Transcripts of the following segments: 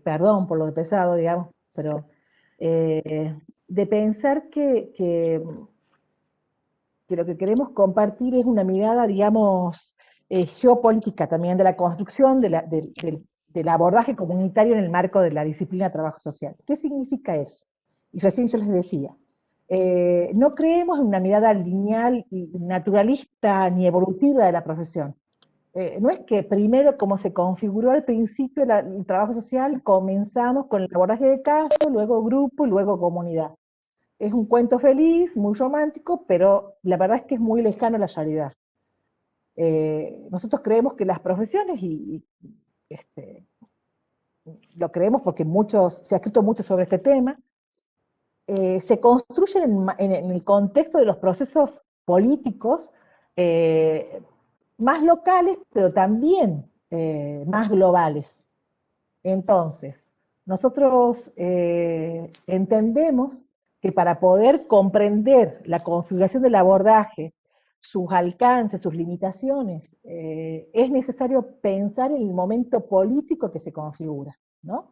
perdón por lo de pesado, digamos, pero de pensar que lo que queremos compartir es una mirada, digamos, geopolítica también de la construcción del abordaje comunitario en el marco de la disciplina de trabajo social. ¿Qué significa eso? Y recién yo les decía, no creemos en una mirada lineal, naturalista ni evolutiva de la profesión. No es que primero, como se configuró al principio el trabajo social, comenzamos con el abordaje de caso, luego grupo y luego comunidad. Es un cuento feliz, muy romántico, pero la verdad es que es muy lejano a la realidad. Nosotros creemos que las profesiones, este, lo creemos porque se ha escrito mucho sobre este tema, se construyen en el contexto de los procesos políticos más locales, pero también más globales. Entonces, nosotros entendemos que para poder comprender la configuración del abordaje, sus alcances, sus limitaciones, es necesario pensar en el momento político que se configura, ¿no?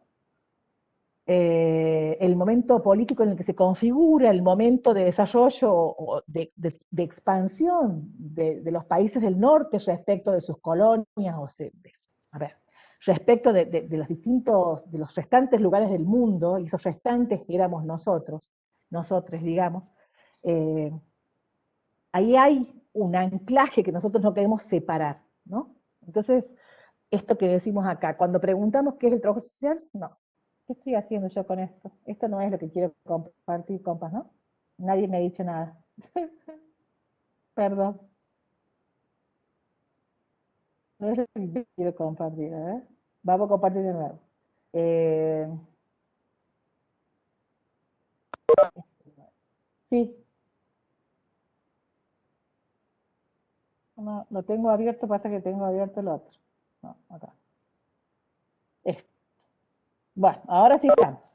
El momento político en el que se configura, el momento de desarrollo o de expansión de los países del norte respecto de sus colonias, a ver, respecto de los distintos, de los restantes lugares del mundo, y esos restantes que éramos nosotros, digamos, eh, ahí hay un anclaje que nosotros no queremos separar, ¿no? Entonces, esto que decimos acá, cuando preguntamos qué es el trabajo social, no. ¿Qué estoy haciendo yo con esto? Esto no es lo que quiero compartir, compas, ¿no? Nadie me ha dicho nada. Perdón. No es lo que quiero compartir, ¿eh? Vamos a compartir de nuevo. Sí, no, lo tengo abierto, pasa que tengo abierto el otro. No, acá. Este. Bueno, ahora sí estamos.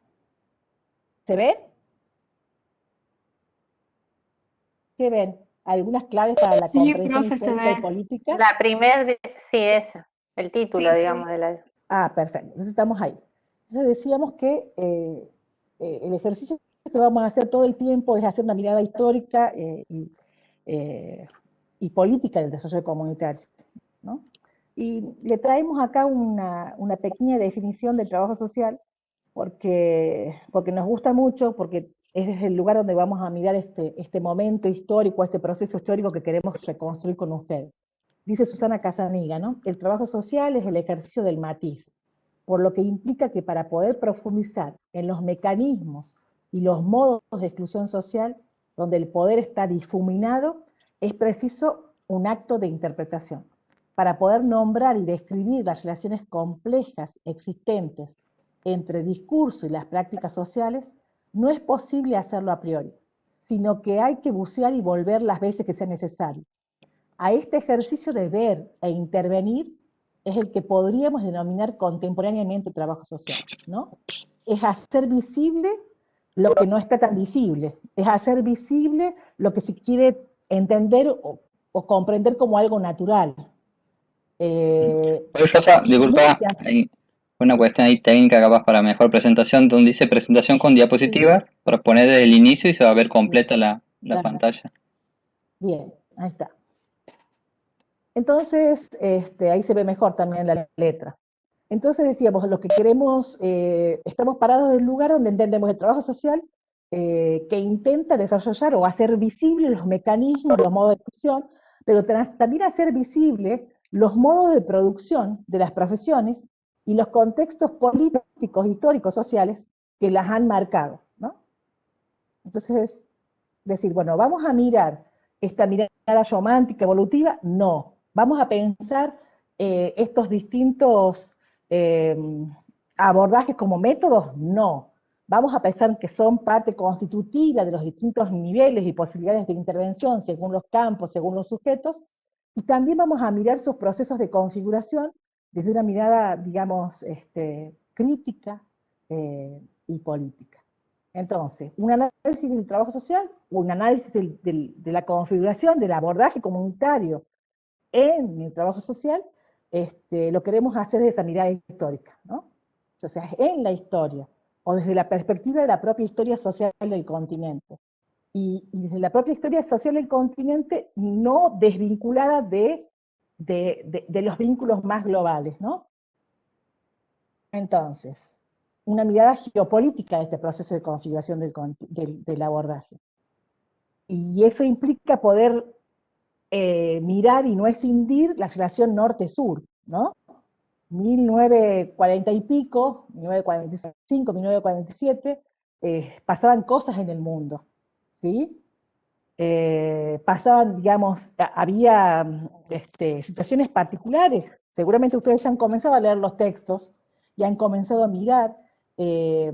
¿Se ve? ¿Qué ven? Algunas claves para la Sí, comprensión profe, se histórica y ve. política. La primer, sí, esa, el título, Sí, digamos, sí. de la... Ah, perfecto. Entonces estamos ahí. Entonces decíamos que el ejercicio que vamos a hacer todo el tiempo es hacer una mirada histórica eh, y política del desarrollo comunitario, ¿no? Y le traemos acá una pequeña definición del trabajo social porque nos gusta mucho, porque es desde el lugar donde vamos a mirar este momento histórico, este proceso histórico que queremos reconstruir con ustedes. Dice Susana Casaniga, ¿no? El trabajo social es el ejercicio del matiz, por lo que implica que para poder profundizar en los mecanismos y los modos de exclusión social, donde el poder está difuminado, es preciso un acto de interpretación. Para poder nombrar y describir las relaciones complejas existentes entre discurso y las prácticas sociales, no es posible hacerlo a priori, sino que hay que bucear y volver las veces que sea necesario. A este ejercicio de ver e intervenir es el que podríamos denominar contemporáneamente trabajo social, ¿no? Es hacer visible lo que no está tan visible, es hacer visible lo que se quiere entender o comprender como algo natural. Oye, Rosa, disculpa, hay una cuestión ahí técnica capaz para mejor presentación, donde dice presentación con diapositivas, para poner desde el inicio y se va a ver completa la pantalla. Bien, ahí está. Entonces, ahí se ve mejor también la letra. Entonces decíamos, lo que queremos, estamos parados del lugar donde entendemos el trabajo social que intenta desarrollar o hacer visibles los mecanismos, los modos de producción, pero también hacer visibles los modos de producción de las profesiones y los contextos políticos, históricos, sociales que las han marcado, ¿no? Entonces, decir, bueno, vamos a mirar esta mirada romántica, evolutiva, no. Vamos a pensar estos distintos abordajes como métodos, no. Vamos a pensar que son parte constitutiva de los distintos niveles y posibilidades de intervención según los campos, según los sujetos, y también vamos a mirar sus procesos de configuración desde una mirada, digamos, crítica y política. Entonces, un análisis del trabajo social, un análisis de la configuración, del abordaje comunitario en el trabajo social, lo queremos hacer desde esa mirada histórica, ¿no? o sea, en la historia, o desde la perspectiva de la propia historia social del continente. Y desde la propia historia social del continente, no desvinculada de los vínculos más globales, ¿no? Entonces, una mirada geopolítica de este proceso de configuración del abordaje. Y eso implica poder mirar y no escindir la relación norte-sur, ¿no? 1940 y pico, 1945, 1947, pasaban cosas en el mundo, ¿sí? Pasaban, digamos, había situaciones particulares. Seguramente ustedes ya han comenzado a leer los textos y han comenzado a mirar eh,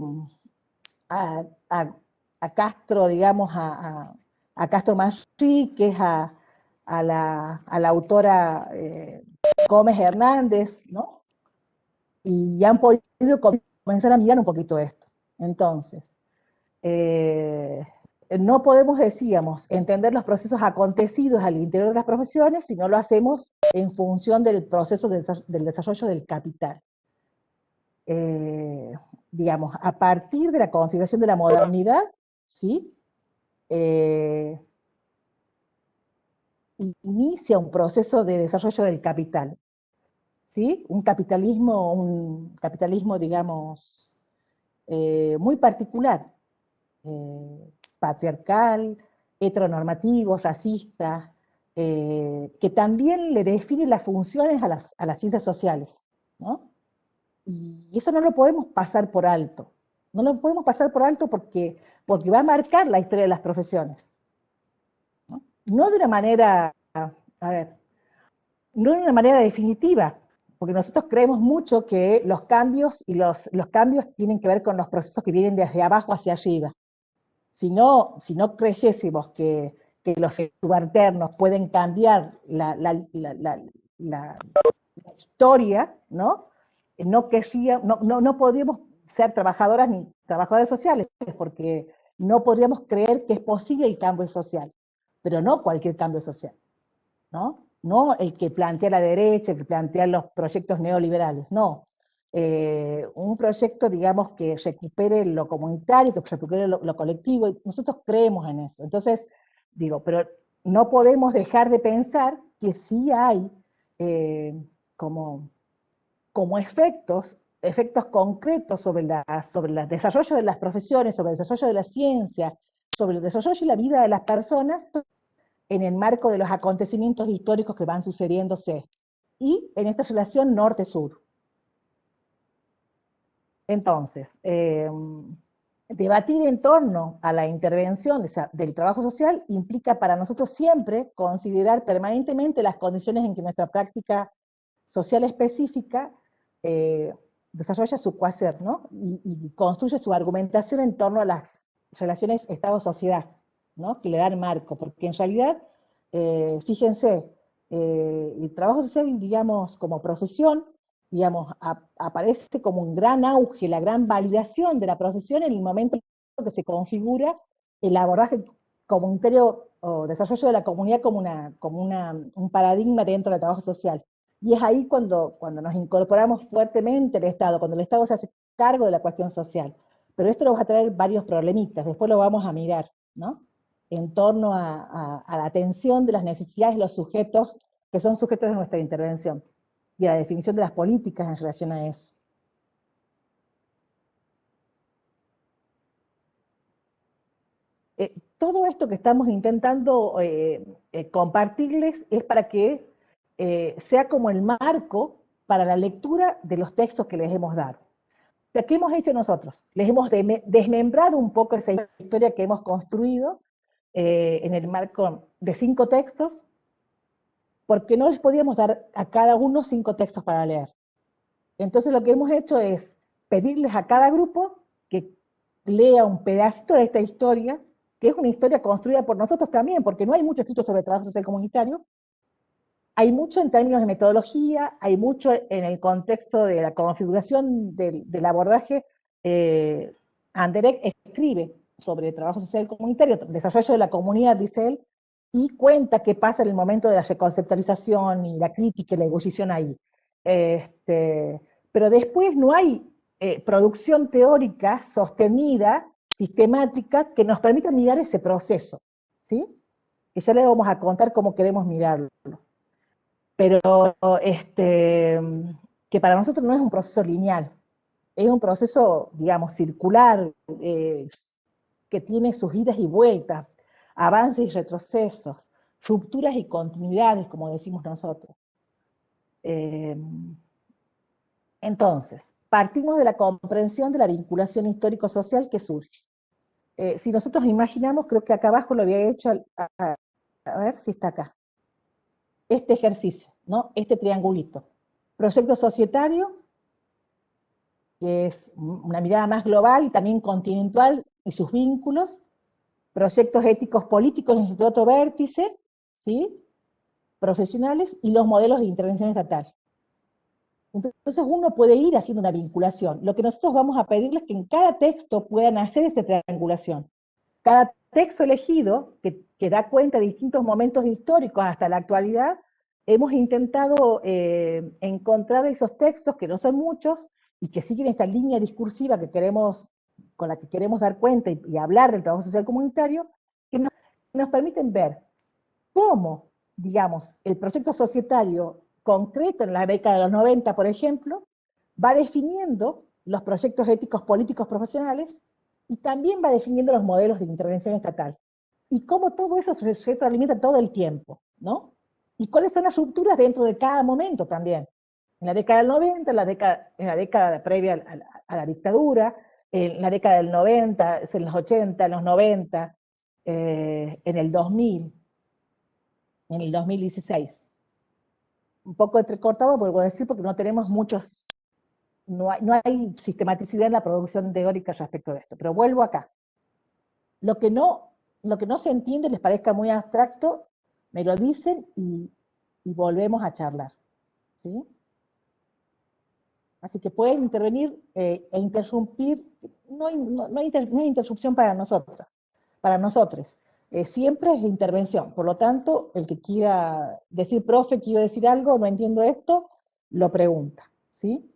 a, a- a Castro, digamos, a Castro Maggi, que es a la autora Gómez Hernández, ¿no? Y han podido comenzar a mirar un poquito esto. Entonces, no podemos, decíamos, entender los procesos acontecidos al interior de las profesiones si no lo hacemos en función del proceso del desarrollo del capital. Digamos, a partir de la configuración de la modernidad, ¿sí? Inicia un proceso de desarrollo del capital, ¿sí? Un capitalismo, digamos, muy particular, patriarcal, heteronormativo, racista, que también le define las funciones a las ciencias sociales, ¿no? Y eso no lo podemos pasar por alto. No lo podemos pasar por alto porque va a marcar la historia de las profesiones. No de una manera, a ver, no de una manera definitiva, porque nosotros creemos mucho que los cambios los cambios tienen que ver con los procesos que vienen desde abajo hacia arriba. Si no creyésemos que los subalternos pueden cambiar la historia, ¿no? No podríamos ser trabajadoras ni trabajadores sociales, porque no podríamos creer que es posible el cambio social, pero no cualquier cambio social, ¿no? No el que plantea la derecha, el que plantea los proyectos neoliberales, no. Un proyecto, digamos, que recupere lo comunitario, que recupere lo colectivo, y nosotros creemos en eso. Entonces, digo, pero no podemos dejar de pensar que sí hay como efectos concretos sobre el desarrollo de las profesiones, sobre el desarrollo de la ciencia, sobre el desarrollo y la vida de las personas en el marco de los acontecimientos históricos que van sucediéndose y en esta relación norte-sur. Entonces, debatir en torno a la intervención del trabajo social implica para nosotros siempre considerar permanentemente las condiciones en que nuestra práctica social específica desarrolla su quehacer, ¿no? Y construye su argumentación en torno a las relaciones Estado-sociedad, ¿no? Que le dan marco, porque en realidad, fíjense, el trabajo social, digamos, como profesión, digamos, aparece como un gran auge, la gran validación de la profesión en el momento que se configura el abordaje comunitario o desarrollo de la comunidad como un paradigma dentro del trabajo social. Y es ahí cuando nos incorporamos fuertemente al Estado, cuando el Estado se hace cargo de la cuestión social. Pero esto nos va a traer varios problemitas, después lo vamos a mirar, ¿no? En torno a la atención de las necesidades de los sujetos que son sujetos de nuestra intervención y a la definición de las políticas en relación a eso. Todo esto que estamos intentando compartirles es para que sea como el marco para la lectura de los textos que les hemos dado. O sea, ¿qué hemos hecho nosotros? Les hemos desmembrado un poco esa historia que hemos construido en el marco de 5 textos, porque no les podíamos dar a cada uno 5 textos para leer. Entonces lo que hemos hecho es pedirles a cada grupo que lea un pedacito de esta historia, que es una historia construida por nosotros también, porque no hay mucho escrito sobre trabajo social comunitario. Hay mucho en términos de metodología, hay mucho en el contexto de la configuración del abordaje. Anderek escribe sobre trabajo social comunitario, desarrollo de la comunidad, dice él, y cuenta qué pasa en el momento de la reconceptualización y la crítica y la ebullición ahí. Pero después no hay producción teórica sostenida, sistemática, que nos permita mirar ese proceso, ¿sí? Que ya le vamos a contar cómo queremos mirarlo. Pero que para nosotros no es un proceso lineal, es un proceso, digamos, circular, que tiene sus idas y vueltas, avances y retrocesos, rupturas y continuidades, como decimos nosotros. Entonces, partimos de la comprensión de la vinculación histórico-social que surge. Si nosotros imaginamos, creo que acá abajo lo había hecho, a ver si está acá, este ejercicio, ¿no? Este triangulito. Proyecto societario, que es una mirada más global y también continental y sus vínculos, proyectos éticos políticos en el otro vértice, ¿sí? Profesionales, y los modelos de intervención estatal. Entonces uno puede ir haciendo una vinculación. Lo que nosotros vamos a pedirles es que en cada texto puedan hacer esta triangulación. Cada texto elegido, que da cuenta de distintos momentos históricos hasta la actualidad, hemos intentado encontrar esos textos, que no son muchos, y que siguen esta línea discursiva con la que queremos dar cuenta y hablar del trabajo social comunitario, que nos permiten ver cómo, digamos, el proyecto societario concreto en la década de los 90, por ejemplo, va definiendo los proyectos éticos políticos profesionales y también va definiendo los modelos de intervención estatal. Y cómo todo eso se retroalimenta todo el tiempo, ¿no? Y cuáles son las rupturas dentro de cada momento también. En la década del 90, en la década previa a la dictadura, en la década del 90, en los 80, en los 90, en el 2000, en el 2016. Un poco entrecortado, vuelvo a decir, porque no tenemos muchos, no hay sistematicidad en la producción teórica respecto de esto. Pero vuelvo acá. Lo que no se entiende, les parezca muy abstracto, me lo dicen y volvemos a charlar, ¿sí? Así que pueden intervenir e interrumpir, no hay interrupción para nosotros, para nosotros. Siempre es intervención, por lo tanto, el que quiera decir, profe, quiero decir algo, no entiendo esto, lo pregunta, ¿sí?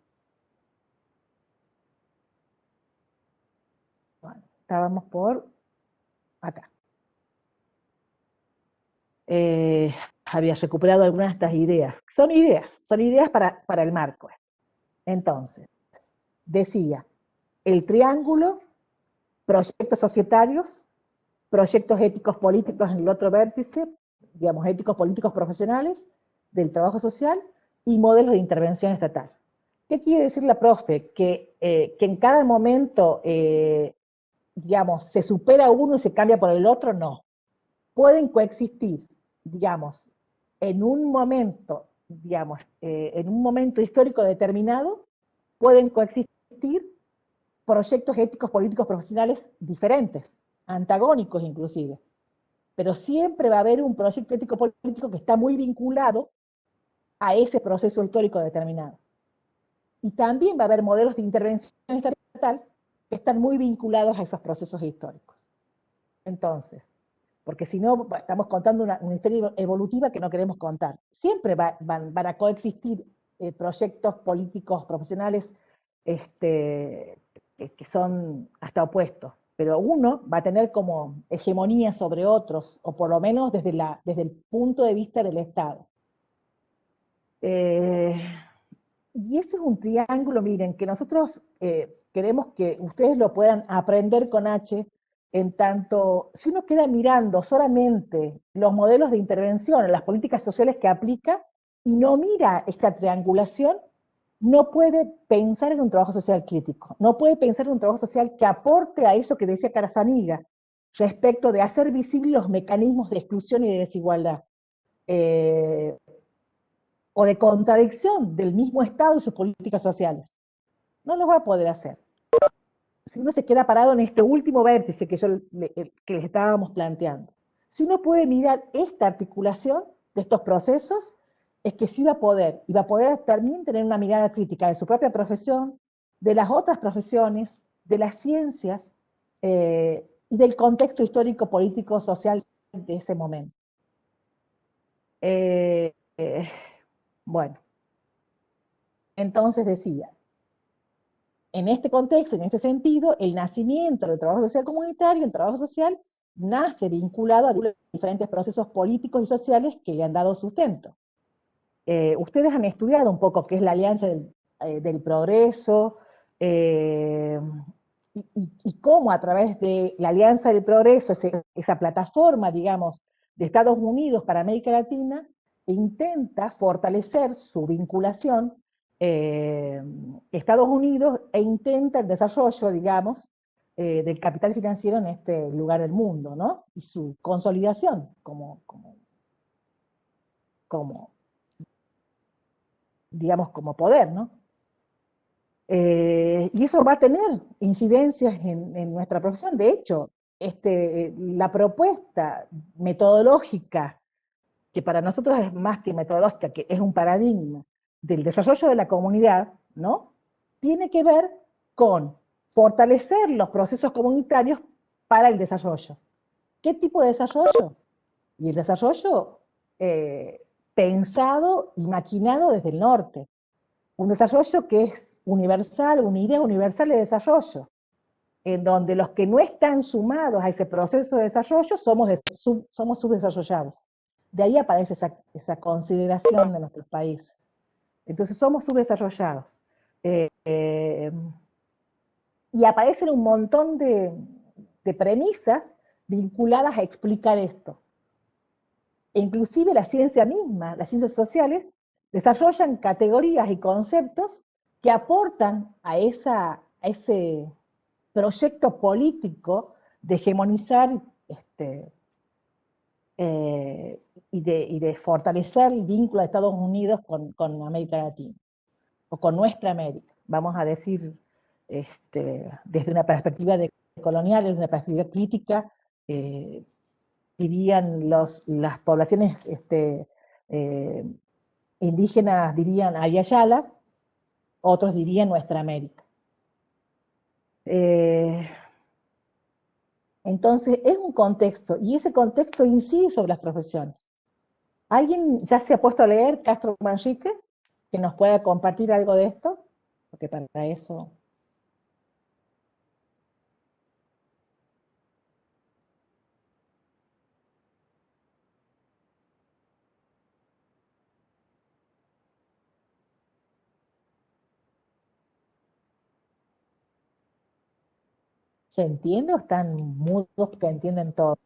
Bueno, estábamos por acá. Había recuperado algunas de estas ideas. Son ideas para el marco. Entonces, decía, el triángulo, proyectos societarios, proyectos éticos políticos en el otro vértice, digamos, éticos políticos profesionales del trabajo social y modelos de intervención estatal. ¿Qué quiere decir la profe? Que en cada momento, digamos, se supera uno y se cambia por el otro, no. Pueden coexistir, digamos, en un momento, en un momento histórico determinado, pueden coexistir proyectos éticos políticos profesionales diferentes, antagónicos inclusive. Pero siempre va a haber un proyecto ético político que está muy vinculado a ese proceso histórico determinado. Y también va a haber modelos de intervención estatal que están muy vinculados a esos procesos históricos. Entonces, porque si no, estamos contando una historia evolutiva que no queremos contar. Siempre van a coexistir proyectos políticos profesionales que son hasta opuestos, pero uno va a tener como hegemonía sobre otros, o por lo menos desde el punto de vista del Estado. Y ese es un triángulo, miren, que nosotros queremos que ustedes lo puedan aprender con H, en tanto, si uno queda mirando solamente los modelos de intervención en las políticas sociales que aplica, y no mira esta triangulación, no puede pensar en un trabajo social crítico, no puede pensar en un trabajo social que aporte a eso que decía Carazaniga, respecto de hacer visibles los mecanismos de exclusión y de desigualdad. O de contradicción del mismo Estado y sus políticas sociales. No lo va a poder hacer. Si uno se queda parado en este último vértice que les estábamos planteando, si uno puede mirar esta articulación de estos procesos, es que sí va a poder, y va a poder también tener una mirada crítica de su propia profesión, de las otras profesiones, de las ciencias, y del contexto histórico, político, social de ese momento. Bueno, entonces decía, en este contexto, en este sentido, el nacimiento del trabajo social comunitario, el trabajo social, nace vinculado a diferentes procesos políticos y sociales que le han dado sustento. Ustedes han estudiado un poco qué es la Alianza del Progreso, y cómo a través de la Alianza del Progreso, esa plataforma, digamos, de Estados Unidos para América Latina, intenta fortalecer su vinculación Estados Unidos e intenta el desarrollo, digamos, del capital financiero en este lugar del mundo, ¿no? Y su consolidación digamos, como poder, ¿no? Y eso va a tener incidencias en nuestra profesión. De hecho, la propuesta metodológica, que para nosotros es más que metodológica, que es un paradigma del desarrollo de la comunidad, ¿no? Tiene que ver con fortalecer los procesos comunitarios para el desarrollo. ¿Qué tipo de desarrollo? Y el desarrollo pensado y maquinado desde el norte. Un desarrollo que es universal, una idea universal de desarrollo, en donde los que no están sumados a ese proceso de desarrollo somos subdesarrollados. De ahí aparece esa consideración de nuestros países. Entonces somos subdesarrollados. Y aparecen un montón de premisas vinculadas a explicar esto. E inclusive la ciencia misma, las ciencias sociales, desarrollan categorías y conceptos que aportan a ese proyecto político de hegemonizar y de fortalecer el vínculo de Estados Unidos con América Latina, o con nuestra América, vamos a decir, desde una perspectiva colonial, desde una perspectiva crítica, dirían las poblaciones indígenas, dirían Ayayala, otros dirían Nuestra América. Entonces, es un contexto, y ese contexto incide sobre las profesiones. ¿Alguien ya se ha puesto a leer Castro Manrique, que nos pueda compartir algo de esto? Porque para eso... ¿Se entiende o están mudos que entienden todo?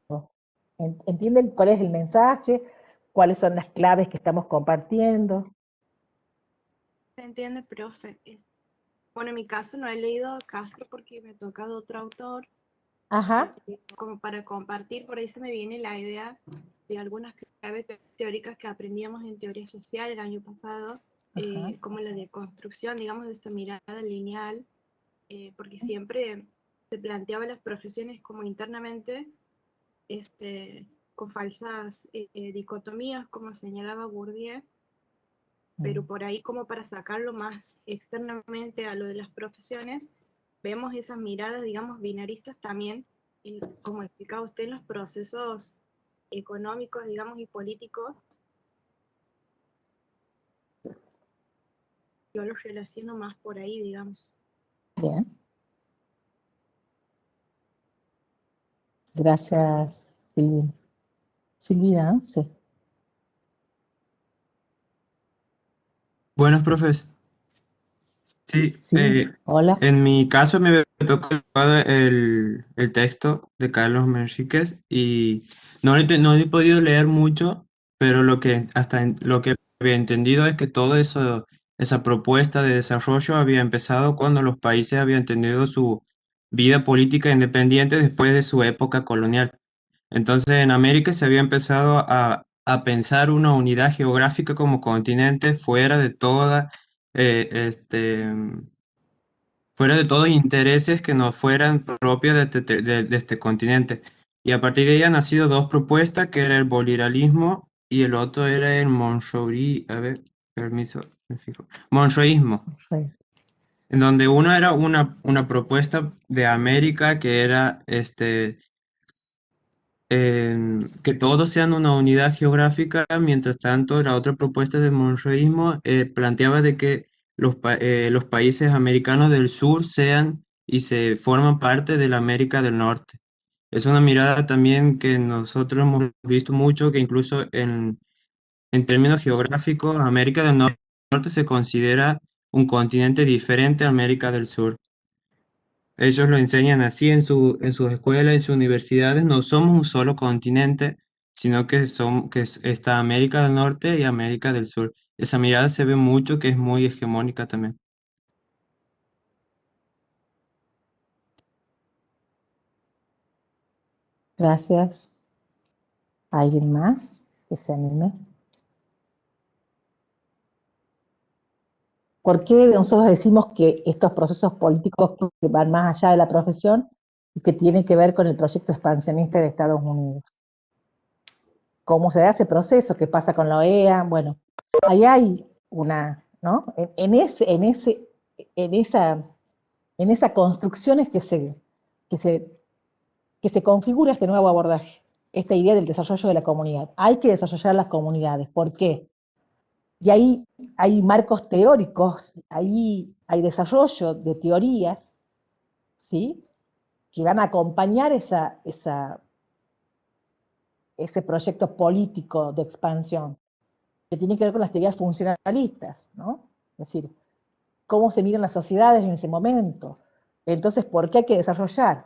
¿Entienden cuál es el mensaje? ¿Cuáles son las claves que estamos compartiendo? Se entiende, profe. Bueno, en mi caso no he leído Castro porque me ha tocado otro autor. Ajá. Como para compartir, por ahí se me viene la idea de algunas claves teóricas que aprendíamos en teoría social el año pasado, como la deconstrucción, digamos, de esta mirada lineal, porque siempre se planteaba las profesiones como internamente, con falsas dicotomías, como señalaba Bourdieu, pero por ahí como para sacarlo más externamente a lo de las profesiones, vemos esas miradas, digamos, binaristas también, como explicaba usted, en los procesos económicos, digamos, y políticos. Yo los relaciono más por ahí, digamos. Bien. Gracias, Silvia. Silvia, sí. Buenos profes. Sí, Sí, hola. en mi caso me tocó el texto de Carlos Menríquez y no he podido leer mucho, pero lo que había entendido es que toda esa propuesta de desarrollo había empezado cuando los países habían tenido su vida política independiente después de su época colonial. Entonces en América se había empezado a pensar una unidad geográfica como continente eh, este, fuera de todos intereses que no fueran propios de este continente. Y a partir de ahí han nacido dos propuestas, que era el bolivarianismo y el otro era el a ver, permiso, me fijo, monroísmo, Sí. en donde uno era una propuesta de América que era que todos sean una unidad geográfica. Mientras tanto, la otra propuesta del monroísmo planteaba de que los países americanos del sur sean y se forman parte de la América del Norte. Es una mirada también que nosotros hemos visto mucho, que incluso en términos geográficos, América del Norte se considera un continente diferente a América del Sur. Ellos lo enseñan así en sus escuelas, en sus universidades. No somos un solo continente, sino está América del Norte y América del Sur. Esa mirada se ve mucho, que es muy hegemónica también. Gracias. ¿Alguien más que se anime? ¿Por qué nosotros decimos que estos procesos políticos que van más allá de la profesión y que tienen que ver con el proyecto expansionista de Estados Unidos? ¿Cómo se da ese proceso? ¿Qué pasa con la OEA? Bueno, ahí hay una, ¿no? En esa construcción es que se configura este nuevo abordaje, esta idea del desarrollo de la comunidad. Hay que desarrollar las comunidades. ¿Por qué? Y ahí hay marcos teóricos, ahí hay desarrollo de teorías, ¿sí? Que van a acompañar ese proyecto político de expansión, que tiene que ver con las teorías funcionalistas, ¿no? Es decir, cómo se miran las sociedades en ese momento. Entonces, ¿por qué hay que desarrollar?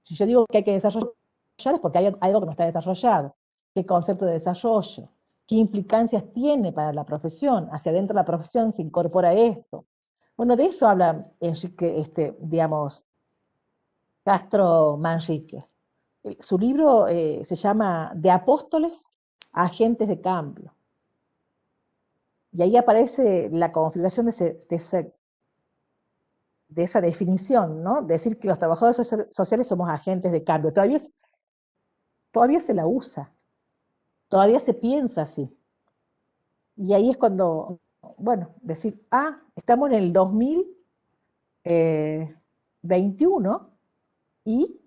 Si yo digo que hay que desarrollar es porque hay algo que no está desarrollado. ¿Qué concepto de desarrollo? ¿Qué implicancias tiene para la profesión? Hacia adentro de la profesión se incorpora esto. Bueno, de eso habla Enrique, digamos, Castro Manríquez. Su libro se llama De apóstoles a agentes de cambio. Y ahí aparece la configuración de esa definición, ¿no? Decir que los trabajadores sociales somos agentes de cambio. Todavía se la usa, todavía se piensa así. Y ahí es cuando, bueno, decir, estamos en el 2021 y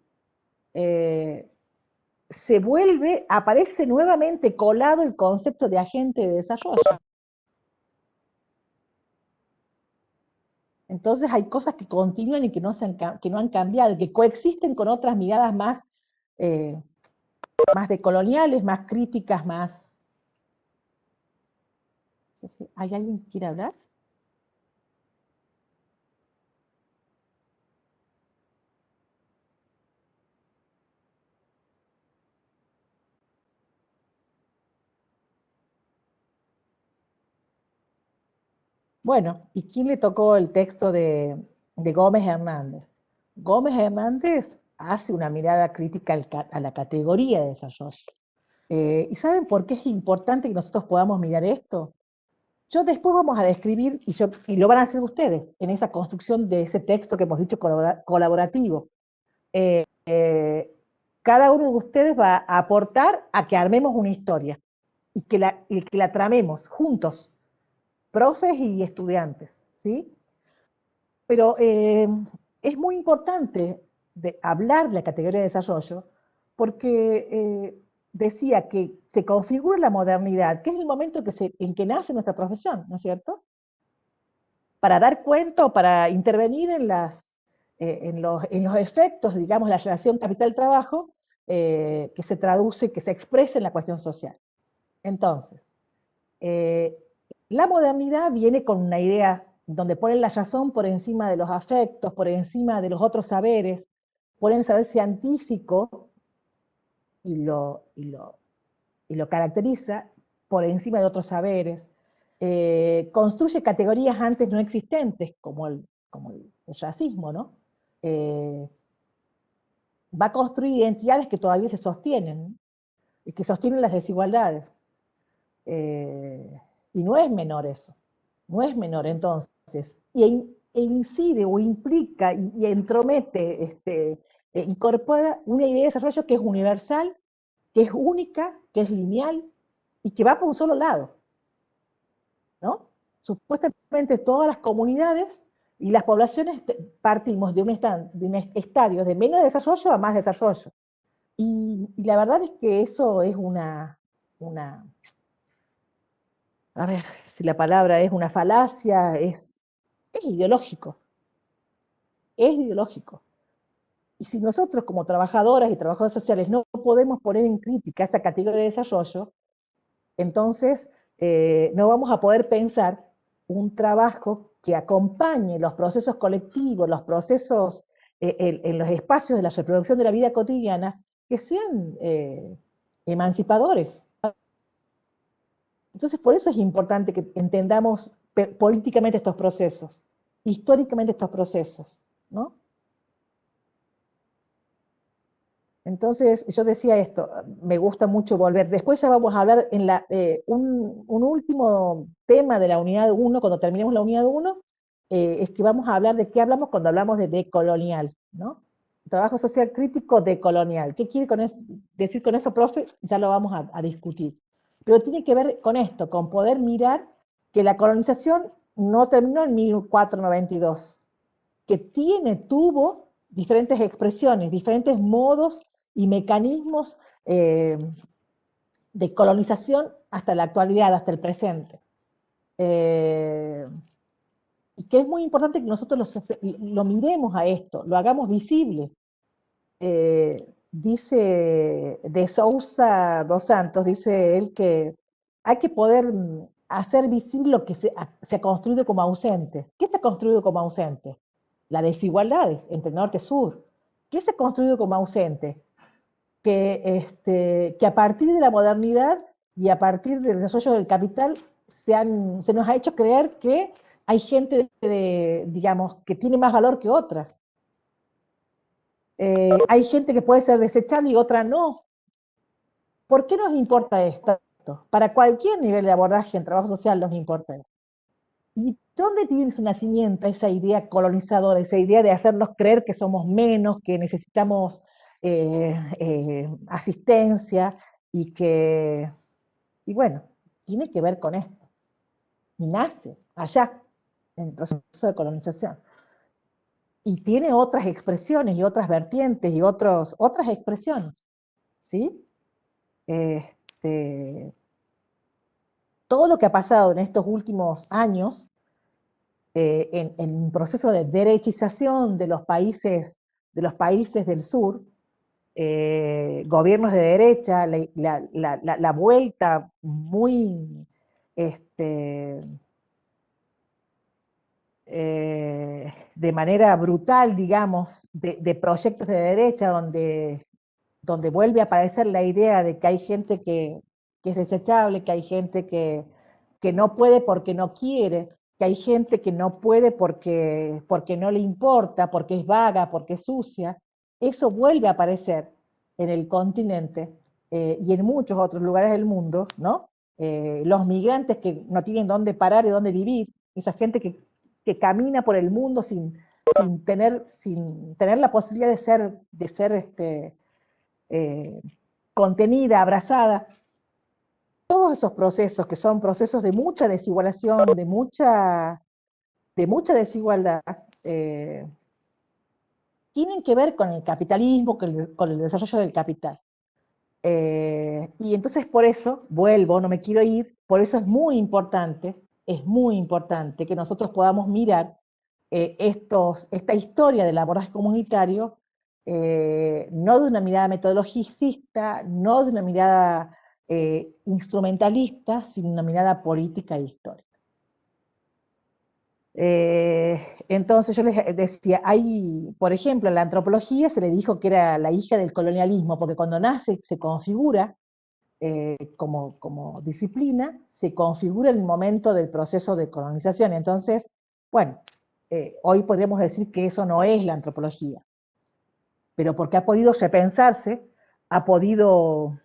aparece nuevamente colado el concepto de agente de desarrollo. Entonces hay cosas que continúan y que no han cambiado, que coexisten con otras miradas más decoloniales, más críticas, más... No sé si ¿hay alguien que quiera hablar? Bueno, ¿y quién le tocó el texto de Gómez Hernández? Gómez Hernández hace una mirada crítica a la categoría de desarrollo. ¿Y saben por qué es importante que nosotros podamos mirar esto? Yo después vamos a describir, y lo van a hacer ustedes, en esa construcción de ese texto que hemos dicho colaborativo. Cada uno de ustedes va a aportar a que armemos una historia y que la tramemos juntos, profes y estudiantes, ¿sí? Pero es muy importante hablar de la categoría de desarrollo porque decía que se configura la modernidad, que es el momento en que nace nuestra profesión, ¿no es cierto? Para dar cuenta o para intervenir en los efectos, digamos, la relación capital-trabajo que se traduce, que se expresa en la cuestión social. Entonces, la modernidad viene con una idea donde ponen la razón por encima de los afectos, por encima de los otros saberes, ponen el saber científico y lo caracteriza por encima de otros saberes, construye categorías antes no existentes, como el racismo, ¿no? Va a construir identidades que todavía se sostienen, y que sostienen las desigualdades. Y no es menor eso, no es menor entonces. E incide o implica y entromete, incorpora una idea de desarrollo que es universal, que es única, que es lineal y que va por un solo lado, ¿no? Supuestamente todas las comunidades y las poblaciones partimos de un estadio de menos desarrollo a más desarrollo. Y la verdad es que eso es a ver si la palabra es una falacia, es es ideológico, es ideológico. Y si nosotros como trabajadoras y trabajadores sociales no podemos poner en crítica esa categoría de desarrollo, entonces no vamos a poder pensar un trabajo que acompañe los procesos colectivos, los procesos en los espacios de la reproducción de la vida cotidiana, que sean emancipadores. Entonces, por eso es importante que entendamos políticamente estos procesos, históricamente estos procesos, ¿no? Entonces, yo decía esto, me gusta mucho volver. Después ya vamos a hablar en un último tema de la unidad 1, cuando terminemos la unidad 1, es que vamos a hablar de qué hablamos cuando hablamos de decolonial, ¿no? Trabajo social crítico decolonial. ¿Qué quiere decir con eso, profe? Ya lo vamos a discutir. Pero tiene que ver con esto, con poder mirar que la colonización no terminó en 1492, que tuvo diferentes expresiones, diferentes modos y mecanismos de colonización hasta la actualidad, hasta el presente. Y que es muy importante que nosotros lo miremos a esto, lo hagamos visible. Dice de Sousa dos Santos, dice él que hay que poder hacer visible lo que se ha construido como ausente. ¿Qué se ha construido como ausente? Las desigualdades entre norte y sur. ¿Qué se ha construido como ausente? Que a partir de la modernidad y a partir del desarrollo del capital se nos ha hecho creer que hay gente, digamos, que tiene más valor que otras. Hay gente que puede ser desechable y otra no. ¿Por qué nos importa esto? Para cualquier nivel de abordaje en trabajo social nos importa esto. ¿Y dónde tiene su nacimiento esa idea colonizadora, esa idea de hacernos creer que somos menos, que necesitamos asistencia y bueno, tiene que ver con esto. Y nace allá, en el proceso de colonización. Y tiene otras expresiones y otras vertientes y otras expresiones, ¿sí? Todo lo que ha pasado en estos últimos años en un proceso de derechización de los países del sur, gobiernos de derecha, la vuelta muy de manera brutal, digamos, de proyectos de derecha donde vuelve a aparecer la idea de que hay gente que es desechable, que hay gente que no puede porque no quiere, que hay gente que no puede porque no le importa, porque es vaga, porque es sucia. Eso vuelve a aparecer en el continente y en muchos otros lugares del mundo, ¿no? Los migrantes que no tienen dónde parar y dónde vivir, esa gente que camina por el mundo sin tener la posibilidad de ser contenida, abrazada. Todos esos procesos que son procesos de mucha desigualación, de mucha desigualdad, tienen que ver con el capitalismo, con el desarrollo del capital. Y entonces por eso, vuelvo, no me quiero ir, por eso es muy importante que nosotros podamos mirar esta historia del abordaje comunitario, no de una mirada metodologicista, no de una mirada instrumentalista, sino una mirada política e histórica. Entonces yo les decía, por ejemplo, en la antropología se le dijo que era la hija del colonialismo, porque cuando nace se configura como disciplina, se configura en el momento del proceso de colonización. Entonces, bueno, hoy podríamos decir que eso no es la antropología, pero porque ha podido repensarse, ha podido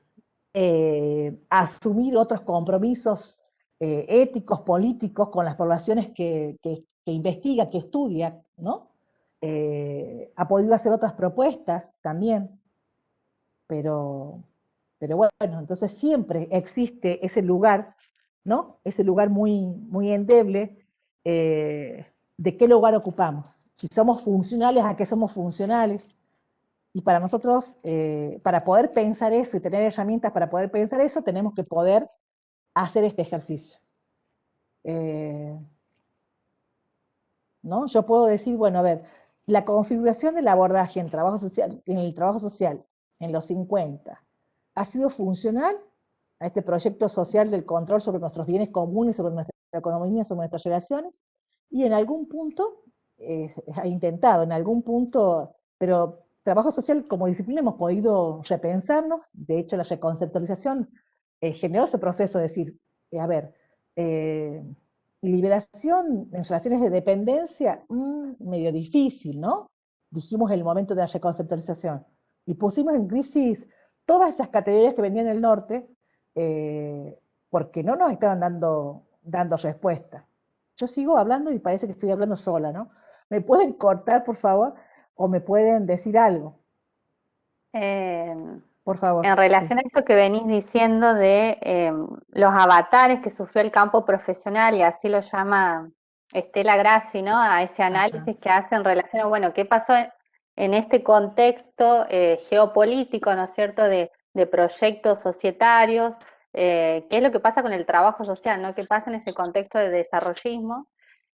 asumir otros compromisos éticos, políticos, con las poblaciones que investiga, que estudia, ¿no? Ha podido hacer otras propuestas también, pero bueno, entonces siempre existe ese lugar, ¿no? Ese lugar muy, muy endeble de qué lugar ocupamos. Si somos funcionales, ¿a qué somos funcionales? Y para nosotros, para poder pensar eso y tener herramientas para poder pensar eso, tenemos que poder hacer este ejercicio. ¿no? Yo puedo decir, bueno, a ver, la configuración del abordaje en trabajo social, en el trabajo social en los 50 ha sido funcional a este proyecto social del control sobre nuestros bienes comunes, sobre nuestra economía, sobre nuestras relaciones, y en algún punto ha intentado, en algún punto, pero trabajo social como disciplina hemos podido repensarnos. De hecho la reconceptualización generó ese proceso de decir, a ver, liberación en relaciones de dependencia, medio difícil, ¿no? Dijimos en el momento de la reconceptualización. Y pusimos en crisis todas esas categorías que venían del norte, porque no nos estaban dando respuesta. Yo sigo hablando y parece que estoy hablando sola, ¿no? ¿Me pueden cortar, por favor? ¿O me pueden decir algo? Por favor. En relación a esto que venís diciendo de los avatares que sufrió el campo profesional, y así lo llama Estela Grassi, ¿no? A ese análisis que hace en relación a, bueno, qué pasó en este contexto geopolítico, ¿no es cierto?, de proyectos societarios, qué es lo que pasa con el trabajo social, ¿no? ¿Qué pasa en ese contexto de desarrollismo?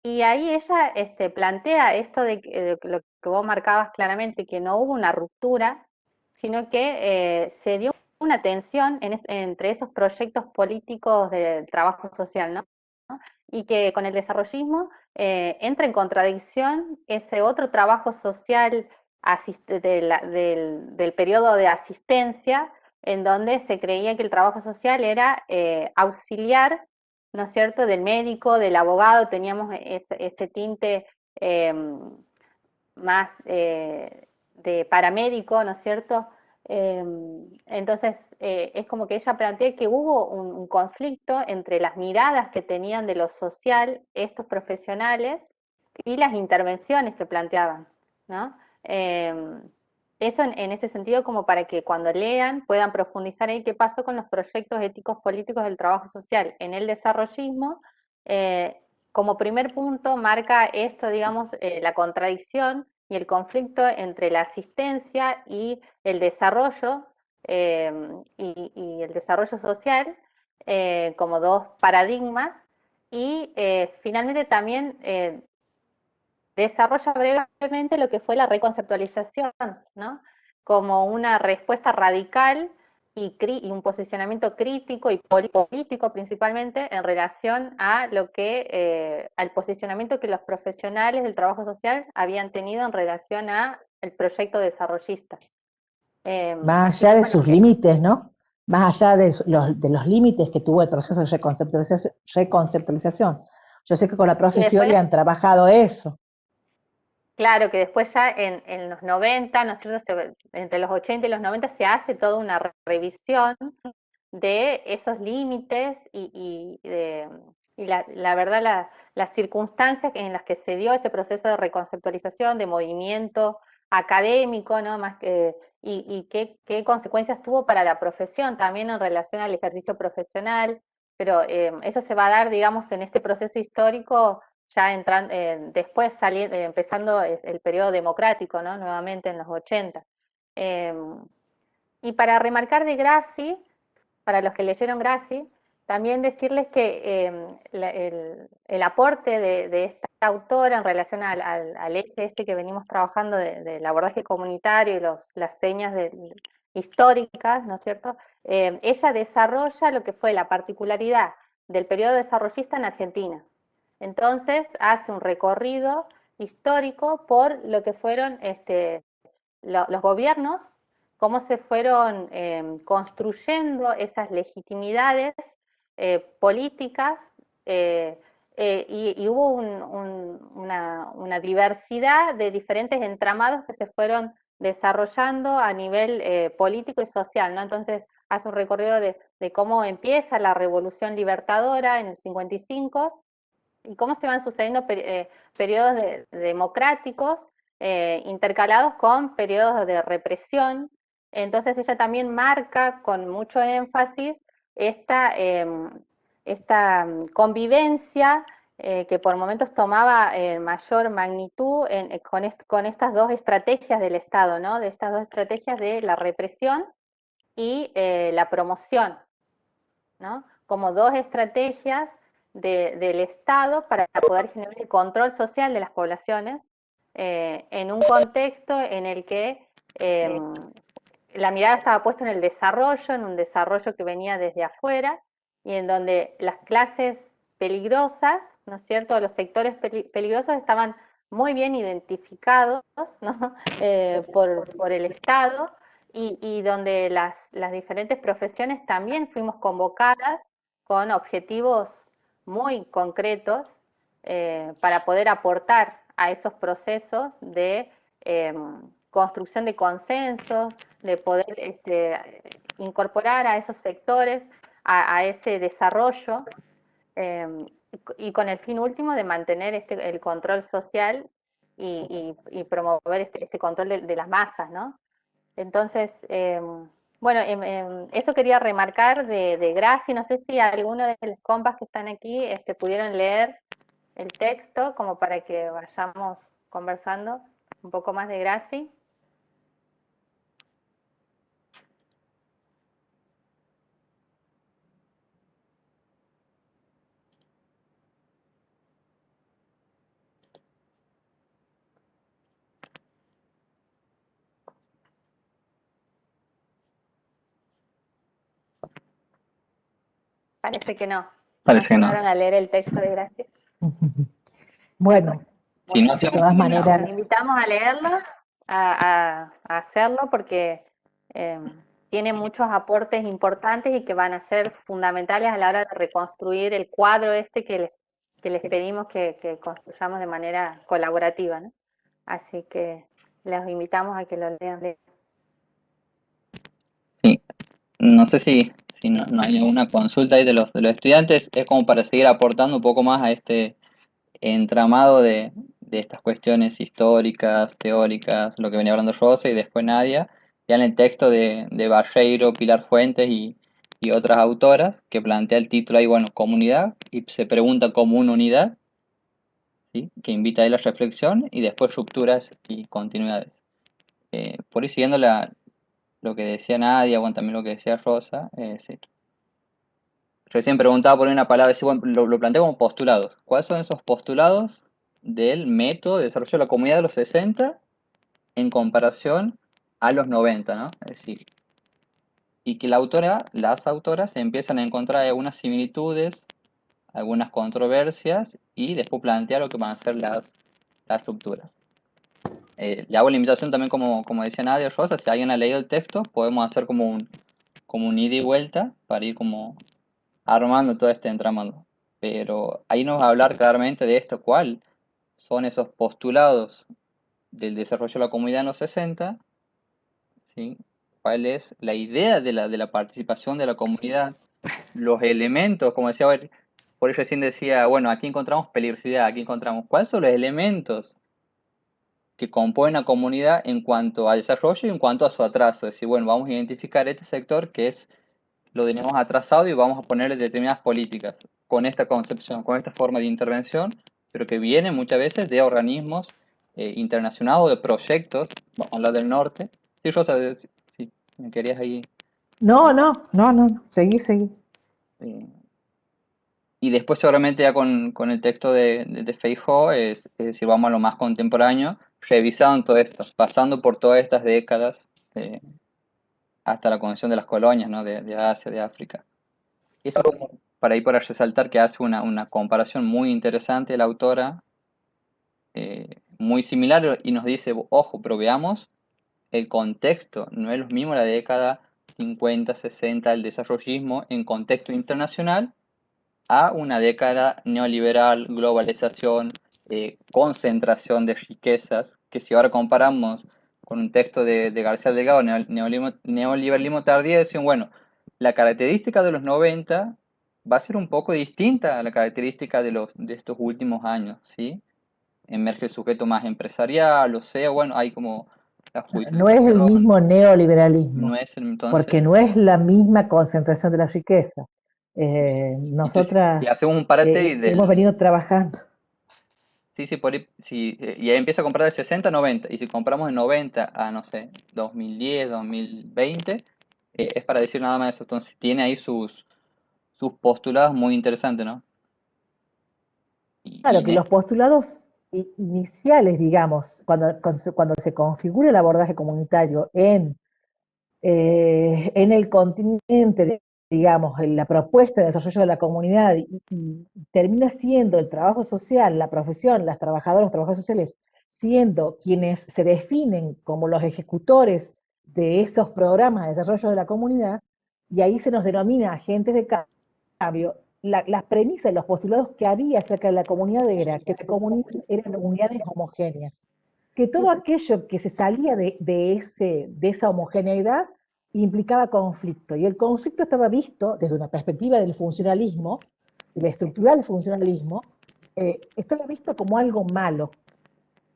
Y ahí ella plantea esto de lo que vos marcabas claramente, que no hubo una ruptura, sino que se dio una tensión entre esos proyectos políticos del trabajo social, ¿no? Y que con el desarrollismo entra en contradicción ese otro trabajo social del periodo de asistencia, en donde se creía que el trabajo social era auxiliar, ¿no es cierto?, del médico, del abogado, teníamos ese tinte más de paramédico, ¿no es cierto? Entonces, es como que ella plantea que hubo un conflicto entre las miradas que tenían de lo social estos profesionales y las intervenciones que planteaban, ¿no? Eso en ese sentido, como para que cuando lean puedan profundizar en qué pasó con los proyectos éticos políticos del trabajo social en el desarrollismo. Como primer punto marca esto, digamos, la contradicción y el conflicto entre la asistencia y el desarrollo y el desarrollo social como dos paradigmas, y finalmente también desarrolla brevemente lo que fue la reconceptualización, ¿no? Como una respuesta radical y un posicionamiento crítico y político principalmente en relación a lo que al posicionamiento que los profesionales del trabajo social habían tenido en relación a el proyecto desarrollista. Más allá de sus límites, ¿no? Más allá de los límites que tuvo el proceso de reconceptualización. Yo sé que con la profe Fiori han trabajado eso. Claro, que después ya en los 90, ¿no es cierto?, entre los 80 y los 90 se hace toda una revisión de esos límites y la verdad las circunstancias en las que se dio ese proceso de reconceptualización, de movimiento académico, ¿no? Más que, y qué consecuencias tuvo para la profesión también en relación al ejercicio profesional, pero eso se va a dar, digamos, en este proceso histórico ya después empezando el periodo democrático, ¿no? Nuevamente en los 80. Y para remarcar de Grassi, para los que leyeron Grassi, también decirles que el aporte de esta autora en relación al eje este que venimos trabajando del abordaje comunitario y las señas históricas, ¿no es cierto? Ella desarrolla lo que fue la particularidad del periodo desarrollista en Argentina. Entonces hace un recorrido histórico por lo que fueron los gobiernos, cómo se fueron construyendo esas legitimidades políticas y hubo una diversidad de diferentes entramados que se fueron desarrollando a nivel político y social, ¿no? Entonces hace un recorrido de cómo empieza la Revolución Libertadora en el 55 y cómo se van sucediendo periodos democráticos intercalados con periodos de represión. Entonces ella también marca con mucho énfasis esta convivencia que por momentos tomaba mayor magnitud con estas dos estrategias del Estado, ¿no? De estas dos estrategias de la represión y la promoción, ¿no? Como dos estrategias del Estado para poder generar el control social de las poblaciones en un contexto en el que la mirada estaba puesta en el desarrollo, en un desarrollo que venía desde afuera y en donde las clases peligrosas, ¿no es cierto?, los sectores peligrosos estaban muy bien identificados, ¿no? por el Estado y donde las diferentes profesiones también fuimos convocadas con objetivos muy concretos para poder aportar a esos procesos de construcción de consensos, de poder incorporar a esos sectores a ese desarrollo y con el fin último de mantener el control social y promover este control de las masas, ¿no? Entonces, bueno, eso quería remarcar de Graci. No sé si alguno de los compas que están aquí pudieron leer el texto como para que vayamos conversando un poco más de Graci. Parece que no. Parece que no. ¿Llegaron a leer el texto de Graci? Bueno, Si no, de todas maneras, Los invitamos a leerlo, a hacerlo, porque tiene muchos aportes importantes y que van a ser fundamentales a la hora de reconstruir el cuadro que les pedimos que construyamos de manera colaborativa, ¿no? Así que los invitamos a que lo lean. Sí, no sé si no hay alguna consulta ahí de los estudiantes, es como para seguir aportando un poco más a este entramado de estas cuestiones históricas, teóricas, lo que venía hablando Rosa y después Nadia, ya en el texto de Barreiro, Pilar Fuentes y otras autoras, que plantea el título ahí, bueno, comunidad, y se pregunta como una unidad, ¿sí? Que invita ahí la reflexión, y después rupturas y continuidades. Por ahí siguiendo lo que decía Nadia, bueno, también lo que decía Rosa, sí. Recién preguntaba por una palabra, bueno, lo planteo como postulados. ¿Cuáles son esos postulados del método de desarrollo de la comunidad de los 60 en comparación a los 90, ¿no? Es decir, y que las autoras empiezan a encontrar algunas similitudes, algunas controversias y después plantear lo que van a ser las rupturas. Le hago la invitación también, como decía Nadia Rosa, si alguien ha leído el texto, podemos hacer como un ida y vuelta para ir como armando todo este entramado. Pero ahí nos va a hablar claramente de esto, cuál son esos postulados del desarrollo de la comunidad en los 60, ¿sí? Cuál es la idea de la participación de la comunidad, los elementos, como decía, por eso recién decía, bueno, aquí encontramos peligrosidad, aquí encontramos, ¿cuáles son los elementos que componen la comunidad en cuanto al desarrollo y en cuanto a su atraso? Es decir, bueno, vamos a identificar este sector que es lo tenemos atrasado y vamos a ponerle determinadas políticas con esta concepción, con esta forma de intervención, pero que viene muchas veces de organismos internacionales o de proyectos, vamos a hablar del norte. Sí, Rosa, si me querías ahí. no, seguí. Y después seguramente ya con el texto de Feijóo, es decir, vamos a lo más contemporáneo, revisando todo esto, pasando por todas estas décadas hasta la Convención de las Colonias, ¿no? de Asia, de África. Eso para ir para resaltar que hace una comparación muy interesante la autora, muy similar, y nos dice, ojo, pero veamos el contexto, no es lo mismo la década 50, 60, el desarrollismo en contexto internacional, a una década neoliberal, globalización, concentración de riquezas, que si ahora comparamos con un texto de García Delgado, neoliberalismo tardío, decían, bueno, la característica de los 90 va a ser un poco distinta a la característica de estos últimos años, ¿sí? Emerge el sujeto más empresarial, o sea, bueno, hay como la No es el mismo neoliberalismo, no es entonces, porque no es la misma concentración de la riqueza. Nosotras si hacemos un parate hemos venido trabajando. Sí, y ahí empieza a comprar de 60 a 90, y si compramos de 90 a, no sé, 2010, 2020, es para decir nada más eso. Entonces tiene ahí sus postulados muy interesantes, ¿no? Claro, Y que los postulados iniciales, digamos, cuando se configura el abordaje comunitario en el continente, digamos, en la propuesta de desarrollo de la comunidad y termina siendo el trabajo social, la profesión, las trabajadoras, los trabajadores sociales, siendo quienes se definen como los ejecutores de esos programas de desarrollo de la comunidad, y ahí se nos denomina agentes de cambio. Las premisas, los postulados que había acerca de la comunidad era que la comunidad eran unidades homogéneas, que todo aquello que se salía de esa homogeneidad implicaba conflicto, y el conflicto estaba visto desde una perspectiva del funcionalismo, de la estructura del funcionalismo, estaba visto como algo malo.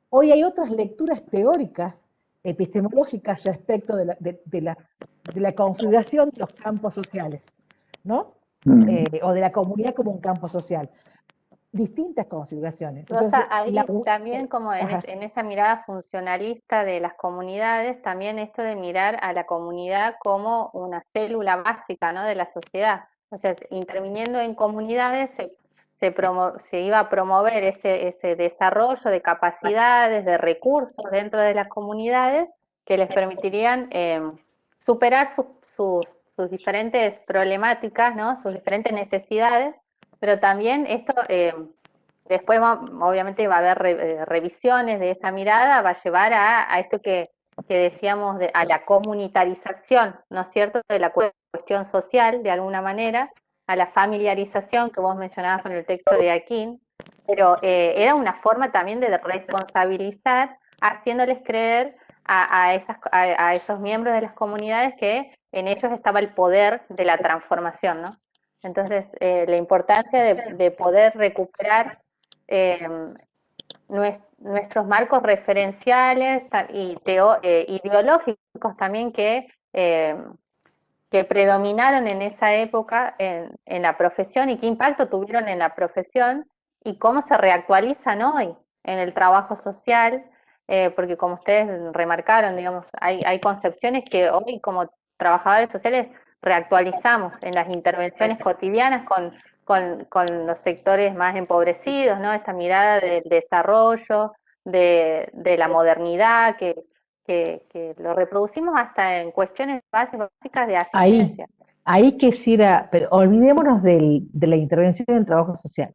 Hoy hay otras lecturas teóricas, epistemológicas respecto de la configuración de los campos sociales, ¿no? O de la comunidad como un campo social. Distintas configuraciones. Rosa, Entonces, ahí también como en esa mirada funcionalista de las comunidades, también esto de mirar a la comunidad como una célula básica, ¿no?, de la sociedad. O sea, interviniendo en comunidades se iba a promover ese desarrollo de capacidades, de recursos dentro de las comunidades que les permitirían superar sus diferentes problemáticas, ¿no?, sus diferentes necesidades, pero también esto... después, obviamente, va a haber revisiones de esa mirada, va a llevar a esto que decíamos, a la comunitarización, ¿no es cierto?, de la cuestión social, de alguna manera, a la familiarización que vos mencionabas con el texto de Aquín, pero era una forma también de responsabilizar, haciéndoles creer a esos miembros de las comunidades que en ellos estaba el poder de la transformación, ¿no? Entonces, la importancia de poder recuperar nuestros marcos referenciales y ideológicos también que predominaron en esa época en la profesión y qué impacto tuvieron en la profesión y cómo se reactualizan hoy en el trabajo social, porque como ustedes remarcaron, digamos, hay concepciones que hoy como trabajadores sociales reactualizamos en las intervenciones cotidianas con los sectores más empobrecidos, ¿no? Esta mirada del desarrollo, de la modernidad, que lo reproducimos hasta en cuestiones básicas de asistencia. Ahí quisiera, pero olvidémonos de la intervención en el trabajo social,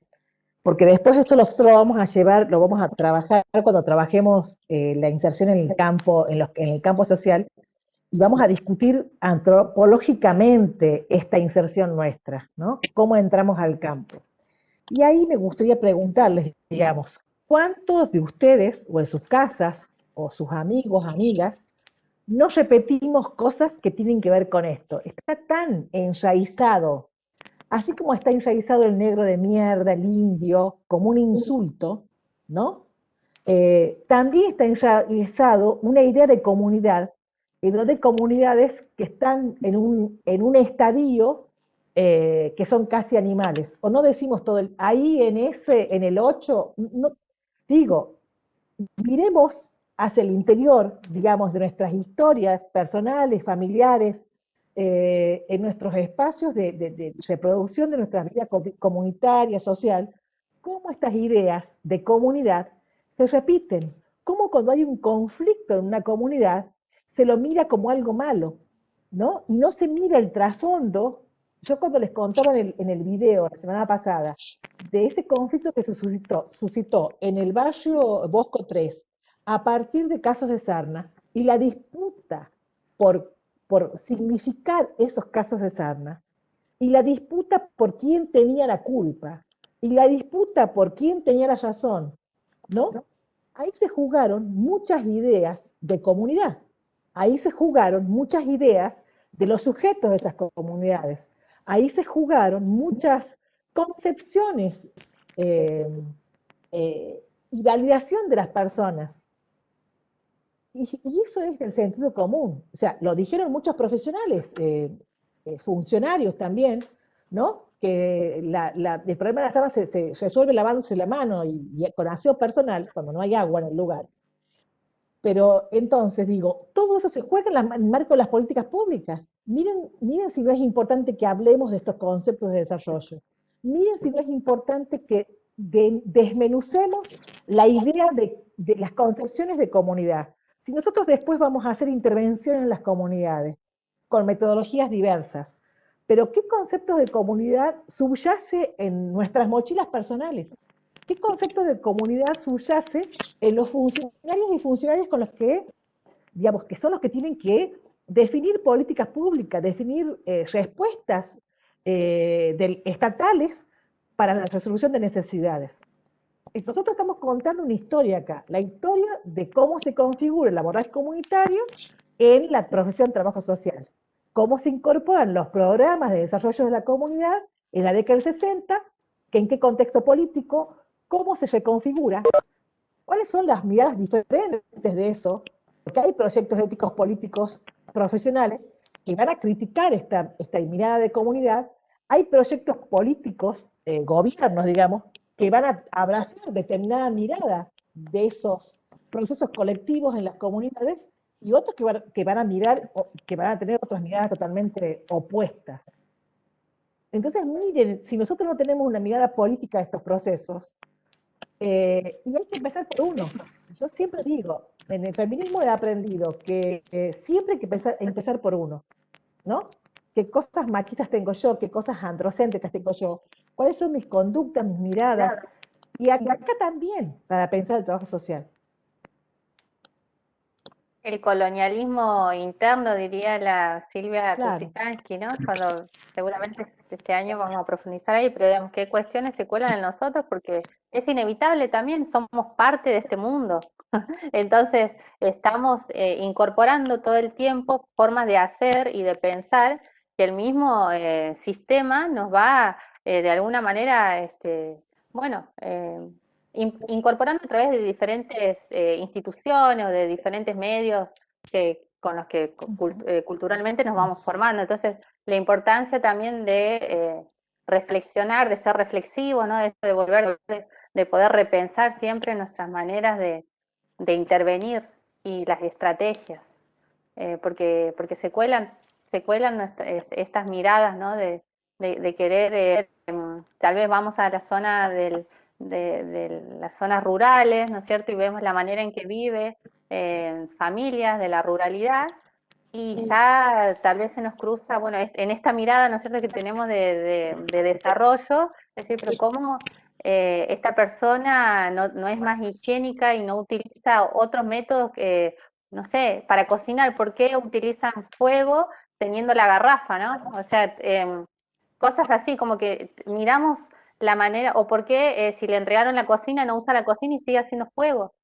porque después esto nosotros lo vamos a llevar, lo vamos a trabajar cuando trabajemos la inserción en el campo, en el campo social, y vamos a discutir antropológicamente esta inserción nuestra, ¿no? Cómo entramos al campo. Y ahí me gustaría preguntarles, digamos, ¿cuántos de ustedes, o en sus casas, o sus amigos, amigas, no repetimos cosas que tienen que ver con esto? Está tan enraizado, así como está enraizado el negro de mierda, el indio, como un insulto, ¿no? También está enraizado una idea de comunidad, en donde comunidades que están en un estadio que son casi animales, o no decimos todo, ahí en el 8, no, digo, miremos hacia el interior, digamos, de nuestras historias personales, familiares, en nuestros espacios de reproducción de nuestra vida comunitaria, social, cómo estas ideas de comunidad se repiten, cómo cuando hay un conflicto en una comunidad se lo mira como algo malo, ¿no? Y no se mira el trasfondo. Yo cuando les contaba en el video la semana pasada de ese conflicto que se suscitó en el barrio Bosco 3 a partir de casos de sarna y la disputa por significar esos casos de sarna, y la disputa por quién tenía la culpa, y la disputa por quién tenía la razón, ¿no? Ahí se jugaron muchas ideas de comunidad, ahí se jugaron muchas ideas de los sujetos de esas comunidades, ahí se jugaron muchas concepciones y validación de las personas. Y eso es el sentido común. O sea, lo dijeron muchos profesionales, funcionarios también, ¿no? Que el problema de la sarna se resuelve lavándose la mano y con aseo personal, cuando no hay agua en el lugar. Pero entonces digo, todo eso se juega en el marco de las políticas públicas. Miren si no es importante que hablemos de estos conceptos de desarrollo. Miren si no es importante que desmenucemos la idea de las concepciones de comunidad. Si nosotros después vamos a hacer intervención en las comunidades, con metodologías diversas, pero ¿qué conceptos de comunidad subyace en nuestras mochilas personales? ¿Qué concepto de comunidad subyace en los funcionarios y funcionarias con los que, digamos, que son los que tienen que definir políticas públicas, definir respuestas estatales para la resolución de necesidades? Nosotros estamos contando una historia acá, la historia de cómo se configura el abordaje comunitario en la profesión de trabajo social, cómo se incorporan los programas de desarrollo de la comunidad en la década del 60, en qué contexto político, cómo se reconfigura, cuáles son las miradas diferentes de eso, porque hay proyectos éticos políticos profesionales que van a criticar esta mirada de comunidad, hay proyectos políticos, gobiernos, digamos, que van a abrazar determinada mirada de esos procesos colectivos en las comunidades y otros que van a mirar, que van a tener otras miradas totalmente opuestas. Entonces, miren, si nosotros no tenemos una mirada política de estos procesos, y hay que empezar por uno. Yo siempre digo, en el feminismo he aprendido que siempre hay que empezar por uno, ¿no? ¿Qué cosas machistas tengo yo? ¿Qué cosas androcéntricas tengo yo? ¿Cuáles son mis conductas, mis miradas? Y acá también, para pensar el trabajo social. El colonialismo interno, diría la Silvia Claro. Kusikansky, ¿no? Cuando seguramente este año vamos a profundizar ahí, pero digamos, qué cuestiones se cuelan en nosotros, porque es inevitable también, somos parte de este mundo. Entonces, estamos incorporando todo el tiempo formas de hacer y de pensar que el mismo sistema nos va de alguna manera, bueno, incorporando a través de diferentes instituciones o de diferentes medios con los que culturalmente nos vamos formando. Entonces, la importancia también de reflexionar, de ser reflexivo, ¿no? De volver, de poder repensar siempre nuestras maneras de intervenir y las estrategias, porque se cuelan estas miradas, ¿no? de querer, tal vez vamos a la zona de las zonas rurales, ¿no es cierto? Y vemos la manera en que vive familias de la ruralidad, y ya tal vez se nos cruza, bueno, en esta mirada, ¿no es cierto?, que tenemos de desarrollo, es decir, pero cómo esta persona no es más higiénica y no utiliza otros métodos, no sé, para cocinar, ¿por qué utilizan fuego teniendo la garrafa, ¿no? O sea, cosas así, como que miramos la manera, o por qué si le entregaron la cocina no usa la cocina y sigue haciendo fuego.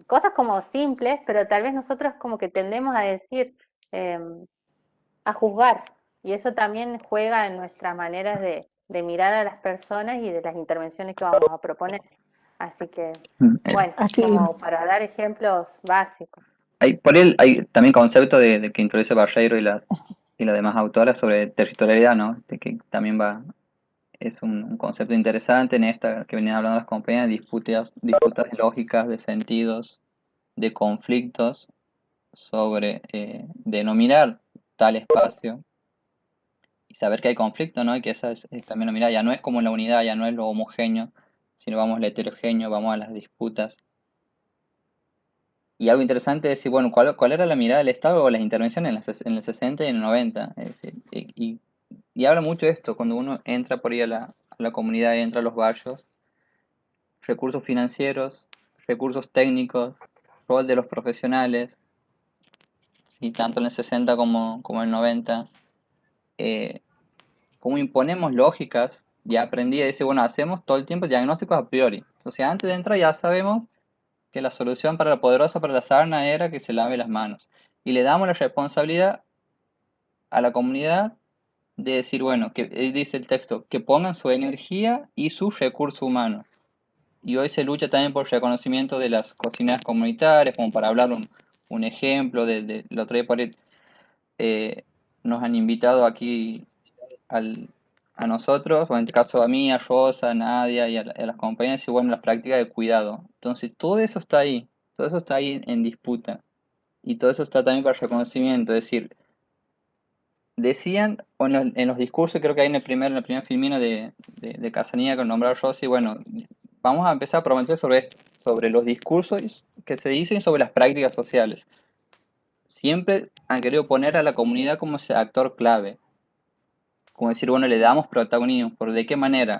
Cosas como simples, pero tal vez nosotros como que tendemos a decir, a juzgar, y eso también juega en nuestras maneras de mirar a las personas y de las intervenciones que vamos a proponer. Así que, bueno, Así. como para dar ejemplos básicos. Por él hay también concepto de que introduce Barreiro y las demás autoras sobre territorialidad, ¿no? De que también es un concepto interesante en esta que venían hablando las compañeras, disputas lógicas de sentidos, de conflictos sobre denominar tal espacio y saber que hay conflicto, ¿no? Y que esa es también la mirada, ya no es como la unidad, ya no es lo homogéneo, sino vamos al heterogéneo, vamos a las disputas. Y algo interesante es decir, bueno, ¿cuál era la mirada del Estado o las intervenciones en el 60 y en el 90? Es decir, y habla mucho de esto, cuando uno entra por ahí a la comunidad, entra a los barrios, recursos financieros, recursos técnicos, rol de los profesionales, y tanto en el 60 como en el 90, cómo imponemos lógicas. Ya aprendí a decir, bueno, hacemos todo el tiempo diagnósticos a priori. Entonces, antes de entrar ya sabemos que la solución para la poderosa, para la sarna, era que se lave las manos. Y le damos la responsabilidad a la comunidad de decir, bueno, que dice el texto, que pongan su energía y sus recursos humanos. Y hoy se lucha también por reconocimiento de las cocineras comunitarias, como para hablar un ejemplo de lo otro día por ahí, nos han invitado aquí a nosotros, o en este caso a mí, a Rosa, a Nadia y a las compañeras, y bueno, las prácticas de cuidado. Entonces, todo eso está ahí en disputa. Y todo eso está también para reconocimiento, es decir, decían, o en los discursos, creo que hay en la primera filmina de Casanilla con nombrar Rossi, bueno, vamos a empezar a prometer sobre esto, sobre los discursos que se dicen y sobre las prácticas sociales. Siempre han querido poner a la comunidad como ese actor clave, como decir, bueno, le damos protagonismo, ¿por de qué manera?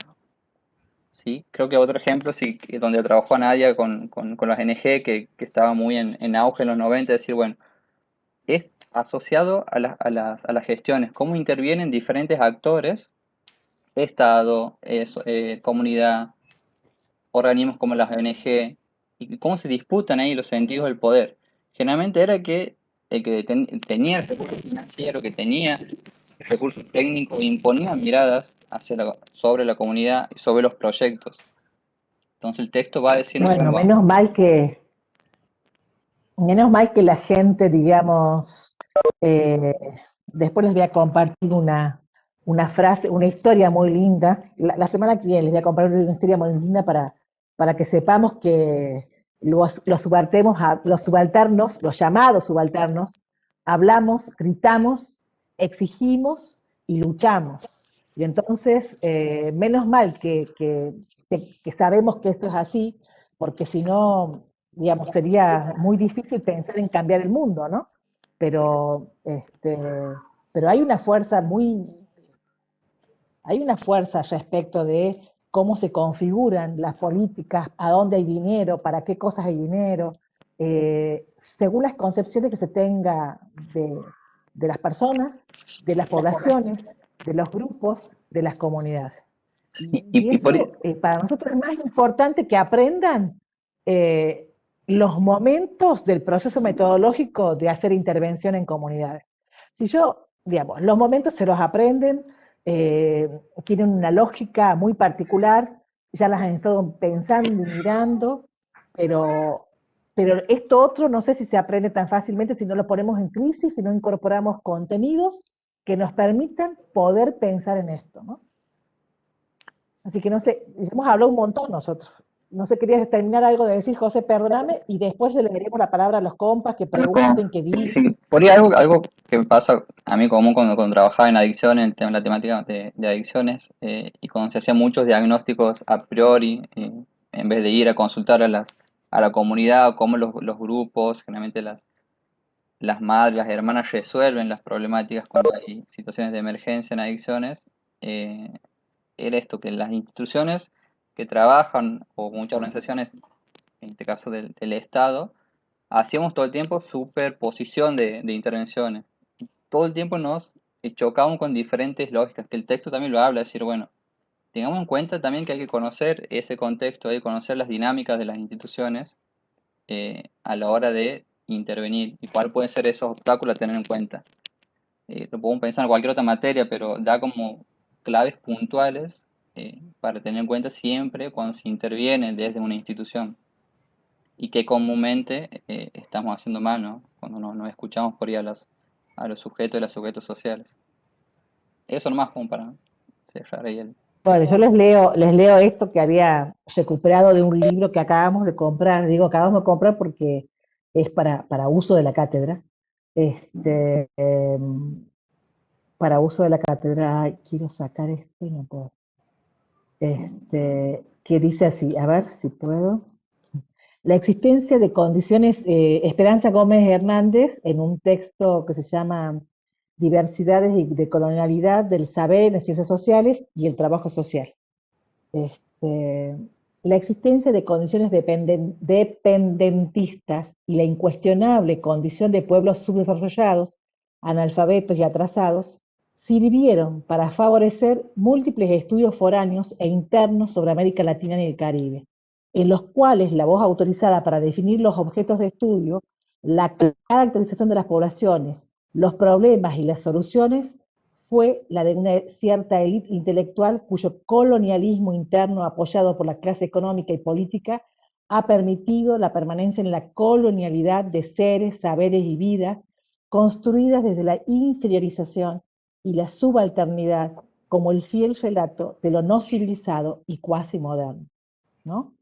¿Sí? Creo que otro ejemplo, sí, donde trabajó Nadia con las ONG, que estaba muy en auge en los 90, decir, bueno, es asociado a las gestiones, cómo intervienen diferentes actores, Estado, comunidad, organismos como las ONG, y cómo se disputan ahí los sentidos del poder. Generalmente era que el que tenía el recurso financiero, que tenía el recurso técnico, imponía miradas sobre la comunidad y sobre los proyectos. Entonces el texto va diciendo, Bueno, bueno, menos mal que la gente, digamos, eh, después les voy a compartir una frase, una historia muy linda. La semana que viene les voy a compartir una historia muy linda para que sepamos que los subalternos, los llamados subalternos, hablamos, gritamos, exigimos y luchamos. Y entonces, menos mal que sabemos que esto es así, porque si no, digamos, sería muy difícil pensar en cambiar el mundo, ¿no? Pero, pero hay una fuerza respecto de cómo se configuran las políticas, a dónde hay dinero, para qué cosas hay dinero, según las concepciones que se tenga de las personas, de las poblaciones, de los grupos, de las comunidades. Y y por, eso para nosotros es más importante que aprendan eh, los momentos del proceso metodológico de hacer intervención en comunidades. Si yo, digamos, los momentos se los aprenden, tienen una lógica muy particular, ya las han estado pensando y mirando, pero, pero esto otro no sé si se aprende tan fácilmente si no lo ponemos en crisis, si no incorporamos contenidos que nos permitan poder pensar en esto, ¿no? Así que no sé, hemos hablado un montón nosotros. No sé, querías terminar algo de decir, José, perdóname, y después le daremos la palabra a los compas que pregunten, que digan. sí, por ahí algo que me pasa a mí común cuando trabajaba en adicciones, en la temática de adicciones, y cuando se hacían muchos diagnósticos a priori, en vez de ir a consultar a la comunidad, cómo los grupos, generalmente las madres, las hermanas resuelven las problemáticas cuando hay situaciones de emergencia en adicciones, eh, era esto, que las instituciones que trabajan, o muchas organizaciones, en este caso del Estado, hacíamos todo el tiempo superposición de intervenciones. Todo el tiempo nos chocábamos con diferentes lógicas, que el texto también lo habla, es decir, bueno, tengamos en cuenta también que hay que conocer ese contexto, hay que conocer las dinámicas de las instituciones a la hora de intervenir y cuál pueden ser esos obstáculos a tener en cuenta. Lo podemos pensar en cualquier otra materia, pero da como claves puntuales para tener en cuenta siempre cuando se interviene desde una institución y que comúnmente estamos haciendo mal, ¿no? Cuando nos escuchamos por ahí a los sujetos y las sujetos sociales. Eso nomás como para cerrar ahí el... Bueno, yo les leo esto que había recuperado de un libro que acabamos de comprar. Digo, acabamos de comprar porque es para uso de la cátedra. Este, para uso de la cátedra, ay, quiero sacar esto y no puedo. Que dice así, a ver si puedo. La existencia de condiciones, Esperanza Gómez Hernández, en un texto que se llama Diversidades y de colonialidad del saber en las ciencias sociales y el trabajo social. La existencia de condiciones dependentistas y la incuestionable condición de pueblos subdesarrollados, analfabetos y atrasados, sirvieron para favorecer múltiples estudios foráneos e internos sobre América Latina y el Caribe, en los cuales la voz autorizada para definir los objetos de estudio, la caracterización de las poblaciones, los problemas y las soluciones fue la de una cierta élite intelectual cuyo colonialismo interno, apoyado por la clase económica y política, ha permitido la permanencia en la colonialidad de seres, saberes y vidas construidas desde la inferiorización y la subalternidad como el fiel relato de lo no civilizado y cuasi moderno, ¿no?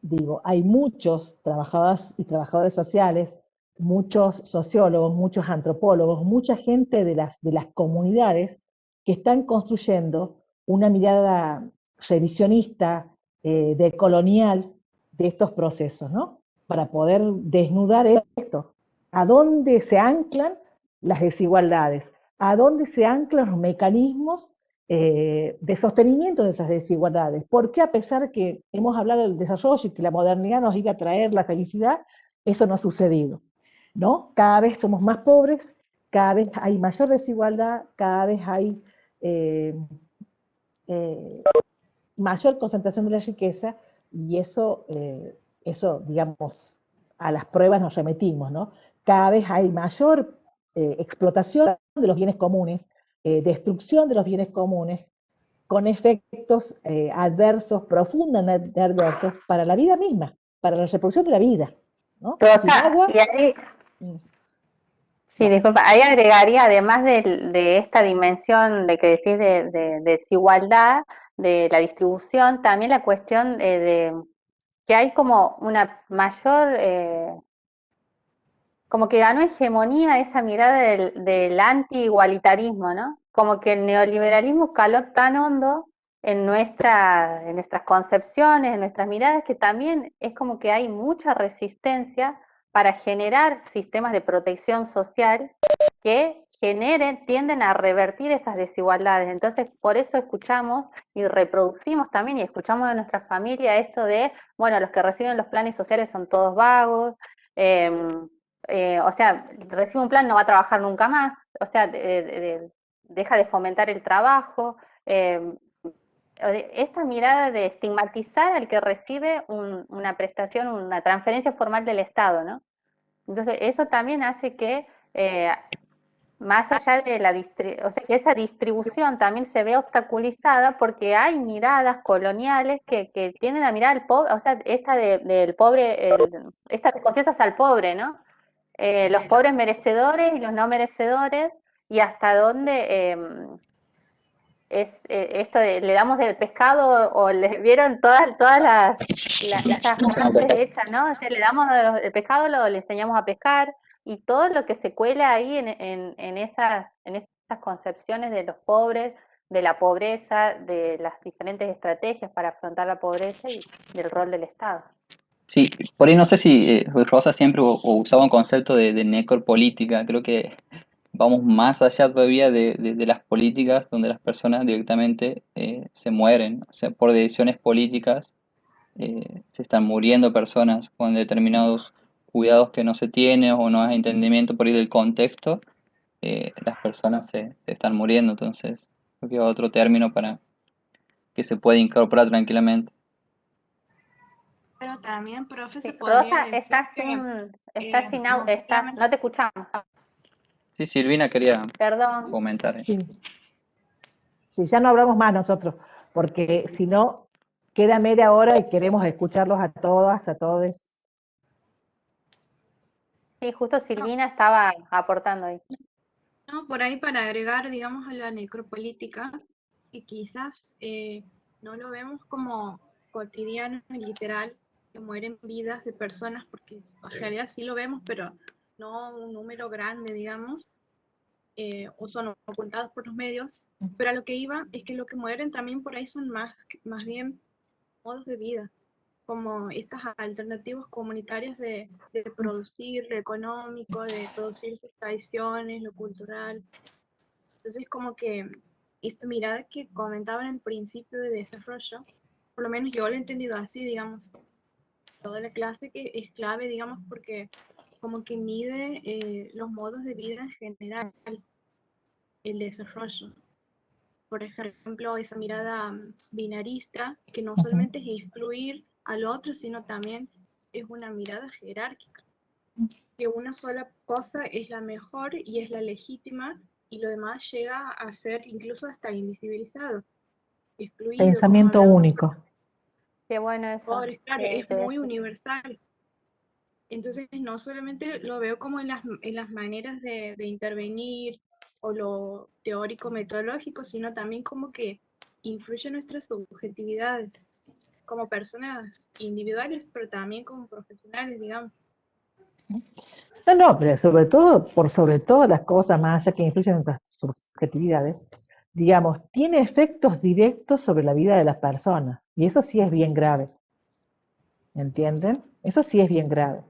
Digo, hay muchos trabajadoras y trabajadores sociales, muchos sociólogos, muchos antropólogos, mucha gente de las comunidades que están construyendo una mirada revisionista, decolonial de estos procesos, ¿no? Para poder desnudar esto. ¿A dónde se anclan las desigualdades? ¿A dónde se anclan los mecanismos de sostenimiento de esas desigualdades? ¿Por qué, a pesar que hemos hablado del desarrollo y que la modernidad nos iba a traer la felicidad, eso no ha sucedido? ¿No? Cada vez somos más pobres, cada vez hay mayor desigualdad, cada vez hay mayor concentración de la riqueza, y eso, digamos, a las pruebas nos remitimos, ¿no? Cada vez hay mayor explotación de los bienes comunes, destrucción de los bienes comunes, con efectos adversos, profundamente adversos para la vida misma, para la reproducción de la vida, ¿no? Sin Rosa, agua, y ahí, sí, no. disculpa, ahí agregaría, además de esta dimensión de que decís de desigualdad, de la distribución, también la cuestión de que hay como una mayor, como que ganó hegemonía esa mirada del anti-igualitarismo, ¿no? Como que el neoliberalismo caló tan hondo en nuestras concepciones, en nuestras miradas, que también es como que hay mucha resistencia para generar sistemas de protección social que tienden a revertir esas desigualdades. Entonces, por eso escuchamos y reproducimos también y escuchamos de nuestra familia esto de, bueno, los que reciben los planes sociales son todos vagos, o sea, recibe un plan, no va a trabajar nunca más, o sea, deja de fomentar el trabajo. Esta mirada de estigmatizar al que recibe una prestación, una transferencia formal del Estado, ¿no? Entonces, eso también hace que, más allá de o sea, que esa distribución también se ve obstaculizada porque hay miradas coloniales que tienden a mirar al pobre, o sea, esta del pobre, esta desconfianza hacia el pobre, ¿no? Los pobres merecedores y los no merecedores, y hasta dónde esto de le damos del pescado, o les vieron esas frases hechas, ¿no? O sea, le damos el pescado, le enseñamos a pescar, y todo lo que se cuela ahí en esas concepciones de los pobres, de la pobreza, de las diferentes estrategias para afrontar la pobreza y del rol del Estado. Sí, por ahí no sé si Rosa siempre usaba un concepto de necropolítica. Creo que vamos más allá todavía de las políticas donde las personas directamente se mueren. O sea, por decisiones políticas se están muriendo personas con determinados cuidados que no se tienen o no hay entendimiento por ahí del contexto. Las personas se están muriendo. Entonces, creo que otro término para que se puede incorporar tranquilamente. Pero también, profe, se Sí, podría Rosa, decir que no solamente no te escuchamos. Sí, Silvina quería Perdón. comentar. Sí. Sí, ya no hablamos más nosotros, porque si no, queda media hora y queremos escucharlos a todas, a todos. Sí, justo Silvina estaba aportando ahí. no, por ahí para agregar, digamos, a la necropolítica, que quizás no lo vemos como cotidiano y literal, que mueren vidas de personas, porque en realidad sí lo vemos, pero no un número grande, digamos, o son ocultados por los medios. Pero a lo que iba es que lo que mueren también por ahí son más bien modos de vida, como estas alternativas comunitarias de producir, lo económico, de producir sus tradiciones, lo cultural. Entonces, como que esta mirada que comentaban en el principio de desarrollo, por lo menos yo lo he entendido así, digamos, toda la clase, que es clave, digamos, porque como que mide los modos de vida en general, el desarrollo. Por ejemplo, esa mirada binarista, que no solamente es excluir al otro, sino también es una mirada jerárquica, que una sola cosa es la mejor y es la legítima, y lo demás llega a ser incluso hasta invisibilizado, excluido, como Pensamiento hablamos único. Qué bueno eso pobres, claro, es que muy decís. universal. Entonces, no solamente lo veo como en las maneras de intervenir o lo teórico metodológico, sino también como que influye en nuestras subjetividades como personas individuales, pero también como profesionales, digamos. No, no, pero sobre todo, por sobre todas las cosas más allá que influyen en nuestras subjetividades, digamos, tiene efectos directos sobre la vida de las personas. Y eso sí es bien grave, ¿entienden? Eso sí es bien grave.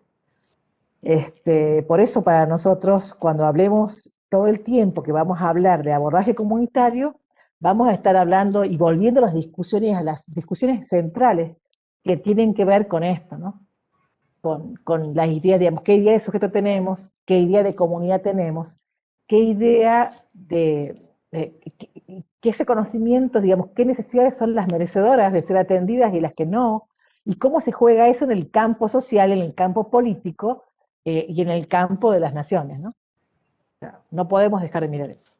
Por eso para nosotros, cuando hablemos todo el tiempo que vamos a hablar de abordaje comunitario, vamos a estar hablando y volviendo a las discusiones centrales que tienen que ver con esto, ¿no? Con la idea, digamos, qué idea de sujeto tenemos, qué idea de comunidad tenemos, qué idea qué reconocimientos, digamos, qué necesidades son las merecedoras de ser atendidas y las que no, y cómo se juega eso en el campo social, en el campo político y en el campo de las naciones, ¿no? O sea, no podemos dejar de mirar eso.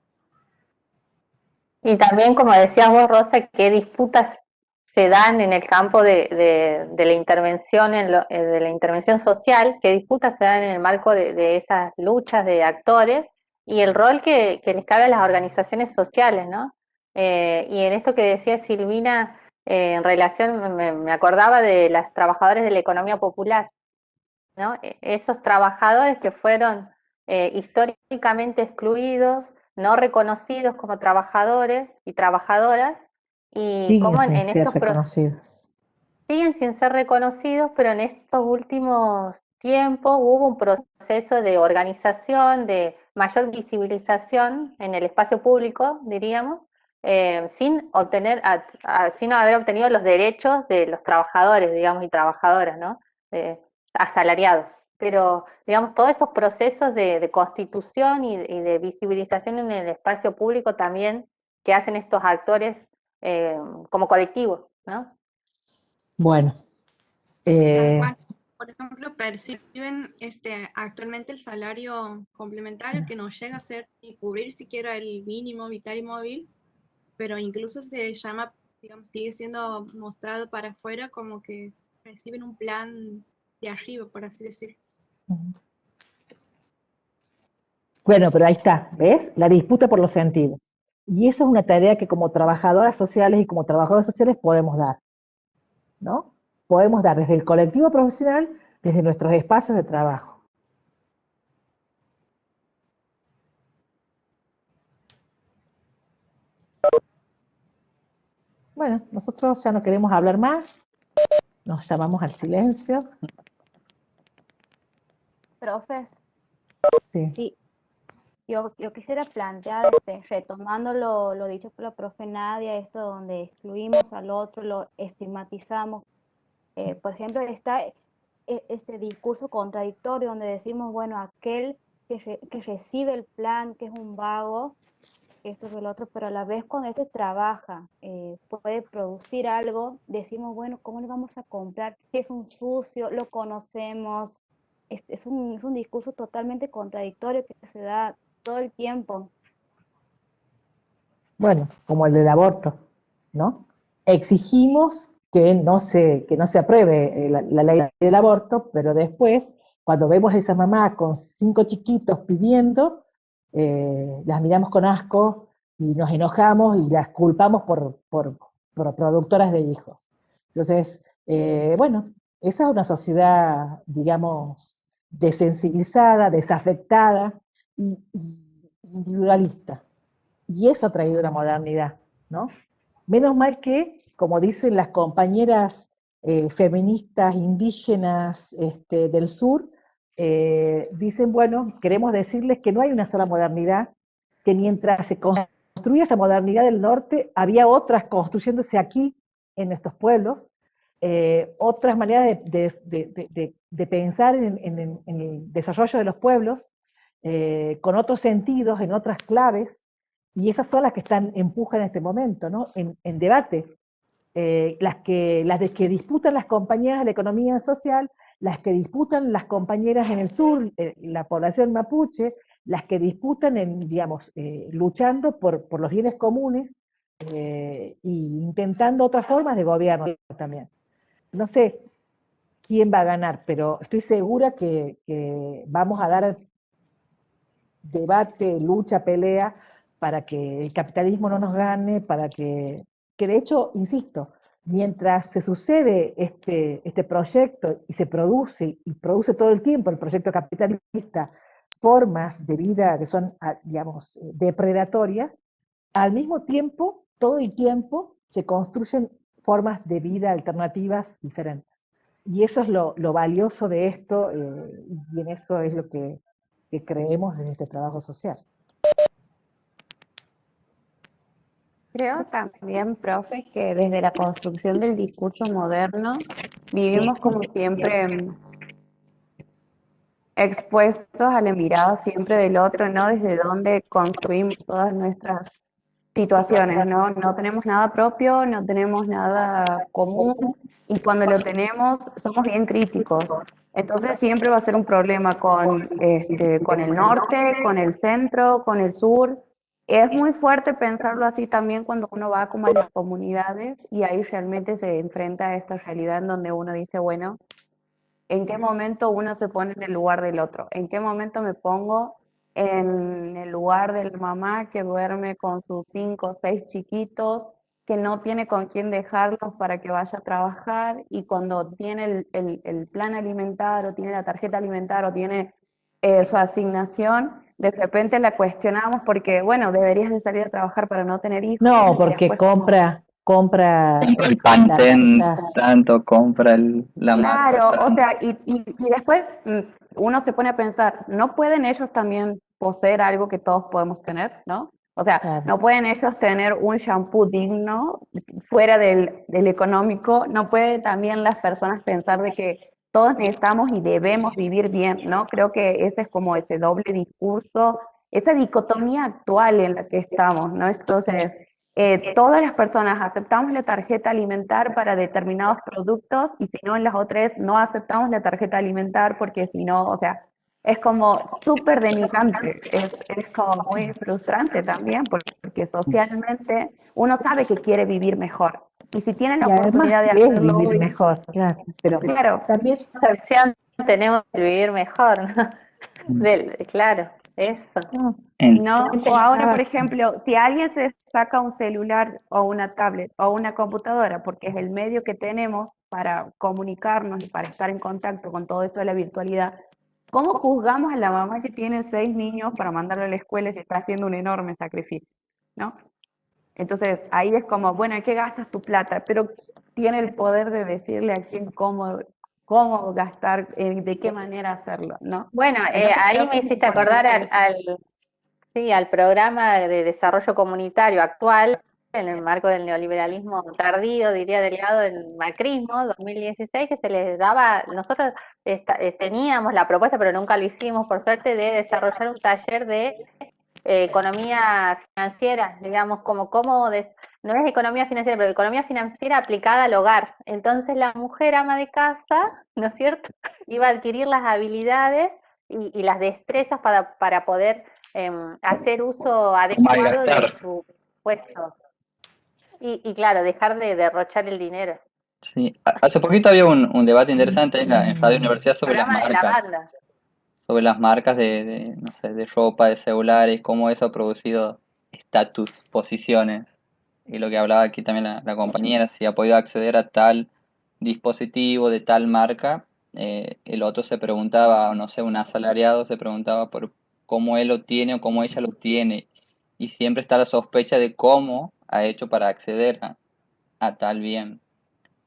Y también, como decías vos, Rosa, qué disputas se dan en el campo de la intervención, de la intervención social, qué disputas se dan en el marco de esas luchas de actores y el rol que les cabe a las organizaciones sociales, ¿no? Y en esto que decía Silvina, en relación, me acordaba de las trabajadoras de la economía popular, ¿no? Esos trabajadores que fueron históricamente excluidos, no reconocidos como trabajadores y trabajadoras, y Siguen cómo sin en ser estos reconocidos. siguen sin ser reconocidos, pero en estos últimos tiempos hubo un proceso de organización, de mayor visibilización en el espacio público, diríamos, sin obtener, sin haber obtenido los derechos de los trabajadores, digamos, y trabajadoras, ¿no? Asalariados. Pero, digamos, todos esos procesos de constitución y de visibilización en el espacio público también que hacen estos actores como colectivos, ¿no? Bueno, Tal eh, cual. Por ejemplo, perciben actualmente el salario complementario que no llega a ser ni cubrir siquiera el mínimo vital y móvil, pero incluso se llama, digamos, sigue siendo mostrado para afuera como que reciben un plan de arriba, por así decirlo. bueno, pero ahí está, ¿ves? La disputa por los sentidos. Y esa es una tarea que como trabajadoras sociales y como trabajadores sociales podemos dar, ¿no? Podemos dar desde el colectivo profesional, desde nuestros espacios de trabajo. Bueno, nosotros ya no queremos hablar más, nos llamamos al silencio. Profes, Sí. sí, yo quisiera plantear, retomando lo dicho por la profe Nadia, esto donde excluimos al otro, lo estigmatizamos. Por ejemplo, está este discurso contradictorio donde decimos, bueno, aquel que recibe el plan, que es un vago, esto que el otro, pero a la vez cuando este trabaja, puede producir algo, decimos, bueno, ¿cómo le vamos a comprar? Es un sucio, lo conocemos. Es un discurso totalmente contradictorio que se da todo el tiempo. Bueno, como el del aborto, ¿no? Exigimos que no se apruebe la ley del aborto, pero después, cuando vemos a esa mamá con 5 chiquitos pidiendo, las miramos con asco y nos enojamos y las culpamos por productoras de hijos. Entonces, bueno, esa es una sociedad, digamos, desensibilizada, desafectada y individualista. Y eso ha traído la modernidad, ¿no? Menos mal que, como dicen las compañeras feministas indígenas del sur, dicen, bueno, queremos decirles que no hay una sola modernidad, que mientras se construía esa modernidad del norte, había otras construyéndose aquí, en estos pueblos, otras maneras de pensar en el desarrollo de los pueblos, con otros sentidos, en otras claves, y esas son las que están empujan en este momento, ¿no? En debate. Las de que disputan las compañeras de la economía social, las que disputan las compañeras en el sur, la población mapuche, las que disputan, digamos, luchando por los bienes comunes e intentando otras formas de gobierno también. No sé quién va a ganar, pero estoy segura que vamos a dar debate, lucha, pelea, para que el capitalismo no nos gane, que de hecho, insisto, mientras se sucede este proyecto y se produce, y produce todo el tiempo el proyecto capitalista, formas de vida que son, digamos, depredatorias, al mismo tiempo, todo el tiempo, se construyen formas de vida alternativas diferentes. Y eso es lo valioso de esto, y en eso es lo que creemos desde este trabajo social. Creo también, profe, que desde la construcción del discurso moderno vivimos como siempre expuestos a la mirada siempre del otro, ¿no? Desde donde construimos todas nuestras situaciones, ¿no? No tenemos nada propio, no tenemos nada común, y cuando lo tenemos somos bien críticos. Entonces siempre va a ser un problema con el norte, con el centro, con el sur. Es muy fuerte pensarlo así también cuando uno va como a las comunidades y ahí realmente se enfrenta a esta realidad en donde uno dice, bueno, ¿en qué momento uno se pone en el lugar del otro? ¿En qué momento me pongo en el lugar de la mamá que duerme con sus 5 o 6 chiquitos, que no tiene con quién dejarlos para que vaya a trabajar, y cuando tiene el plan alimentar o tiene la tarjeta alimentar o tiene su asignación, de repente la cuestionamos porque, bueno, deberías de salir a trabajar para no tener hijos? No, Y porque después como, compra Compra el la Pantene tarjeta. tanto, compra la marca claro, o tanto. sea, y después uno se pone a pensar, ¿no pueden ellos también poseer algo que todos podemos tener, no? O sea, Claro. ¿no pueden ellos tener un shampoo digno fuera del económico? ¿No pueden también las personas pensar de que todos necesitamos y debemos vivir bien, ¿no? Creo que ese es como ese doble discurso, esa dicotomía actual en la que estamos, ¿no? Entonces, todas las personas aceptamos la tarjeta alimentar para determinados productos, y si no, en las otras no aceptamos la tarjeta alimentar porque si no, o sea, es como súper denigrante, es como muy frustrante también porque socialmente uno sabe que quiere vivir mejor, y si tiene la Y además oportunidad de que es hacerlo vivir hoy, mejor, claro. Pero claro, también, Esa opción tenemos de vivir mejor, ¿no? Claro, eso. En- ¿no? también O ahora, por pensaba, ejemplo, si alguien se saca un celular o una tablet o una computadora, porque es el medio que tenemos para comunicarnos y para estar en contacto con todo eso de la virtualidad, ¿cómo juzgamos a la mamá que tiene 6 niños para mandarlo a la escuela y se está haciendo un enorme sacrificio, ¿no? Entonces, ahí es como, bueno, ¿en qué gastas tu plata? Pero tiene el poder de decirle a quién cómo gastar, de qué manera hacerlo, ¿no? Bueno, Entonces, ahí creo que me es hiciste acordar importante eso. sí, al programa de desarrollo comunitario actual, en el marco del neoliberalismo tardío, diría Delgado, el macrismo, 2016, que se les daba, nosotros teníamos la propuesta, pero nunca lo hicimos, por suerte, de desarrollar un taller de economía financiera, digamos, no es economía financiera, pero economía financiera aplicada al hogar. Entonces la mujer ama de casa, ¿no es cierto?, iba a adquirir las habilidades y las destrezas para poder hacer uso adecuado de Malgastar. su puesto. Y claro, dejar de derrochar el dinero. Sí. Hace poquito había un debate interesante en Radio Universidad sobre las Programa de la marcas, banda. sobre las marcas no sé, de ropa, de celulares, cómo eso ha producido estatus, posiciones. Y lo que hablaba aquí también la compañera, si ha podido acceder a tal dispositivo de tal marca, el otro se preguntaba, o no sé, un asalariado se preguntaba por cómo él lo tiene o cómo ella lo tiene. Y siempre está la sospecha de cómo ha hecho para acceder a tal bien.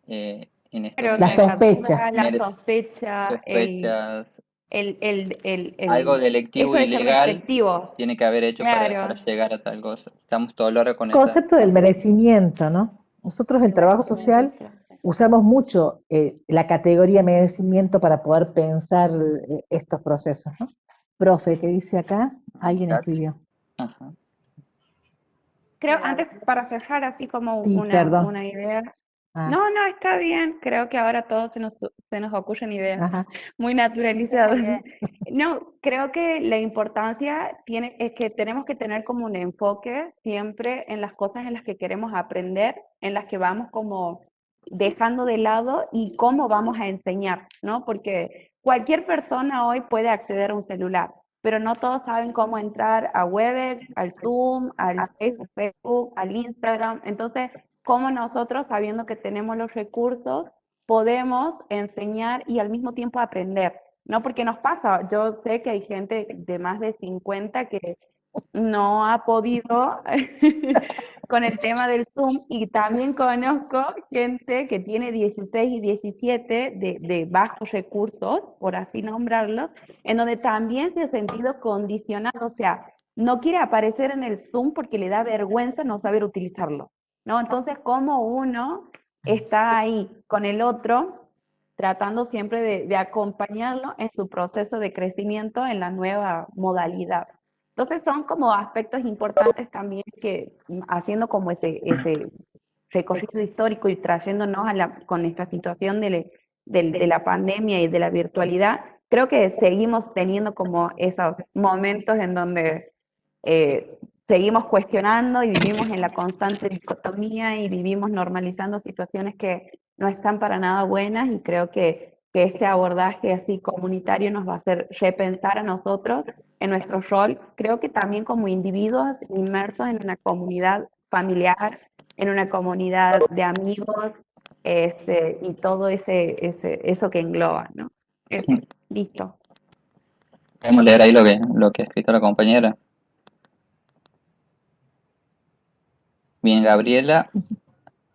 En esto Pero la la sospecha. duda, la sospecha, sospechas, algo el, delictivo eso y de ser ilegal despectivo. tiene que haber hecho para Claro, llegar a tal cosa. Estamos todos los con El esa. concepto del merecimiento, ¿no? Nosotros en el trabajo social merecimiento. usamos mucho la categoría merecimiento para poder pensar estos procesos, ¿no? Profe, ¿qué dice acá? Alguien Chat. escribió. Ajá. Creo, antes, para cerrar así como Sí, perdón. una idea. Ah, No, no, está bien. Creo que ahora todos se nos ocurren ideas ajá. muy naturalizadas. No, creo que la importancia es que tenemos que tener como un enfoque siempre en las cosas en las que queremos aprender, en las que vamos como dejando de lado y cómo vamos a enseñar, ¿no? Porque cualquier persona hoy puede acceder a un celular, pero no todos saben cómo entrar a Webex, al Zoom, al Facebook, al Instagram. Entonces, cómo nosotros, sabiendo que tenemos los recursos, podemos enseñar y al mismo tiempo aprender, ¿no? Porque nos pasa, yo sé que hay gente de más de 50 que no ha podido con el tema del Zoom, y también conozco gente que tiene 16 y 17 de bajos recursos, por así nombrarlo, en donde también se ha sentido condicionado, o sea, no quiere aparecer en el Zoom porque le da vergüenza no saber utilizarlo, ¿no? Entonces, ¿cómo uno está ahí con el otro, tratando siempre de acompañarlo en su proceso de crecimiento en la nueva modalidad? Entonces son como aspectos importantes también que haciendo como ese recorrido histórico y trayéndonos con esta situación de la pandemia y de la virtualidad, creo que seguimos teniendo como esos momentos en donde seguimos cuestionando y vivimos en la constante dicotomía y vivimos normalizando situaciones que no están para nada buenas, y creo que este abordaje así comunitario nos va a hacer repensar a nosotros en nuestro rol, creo que también como individuos inmersos en una comunidad familiar, en una comunidad de amigos, y todo eso que engloba, ¿no? Eso, listo. Podemos leer ahí lo que ha escrito la compañera. Bien, Gabriela.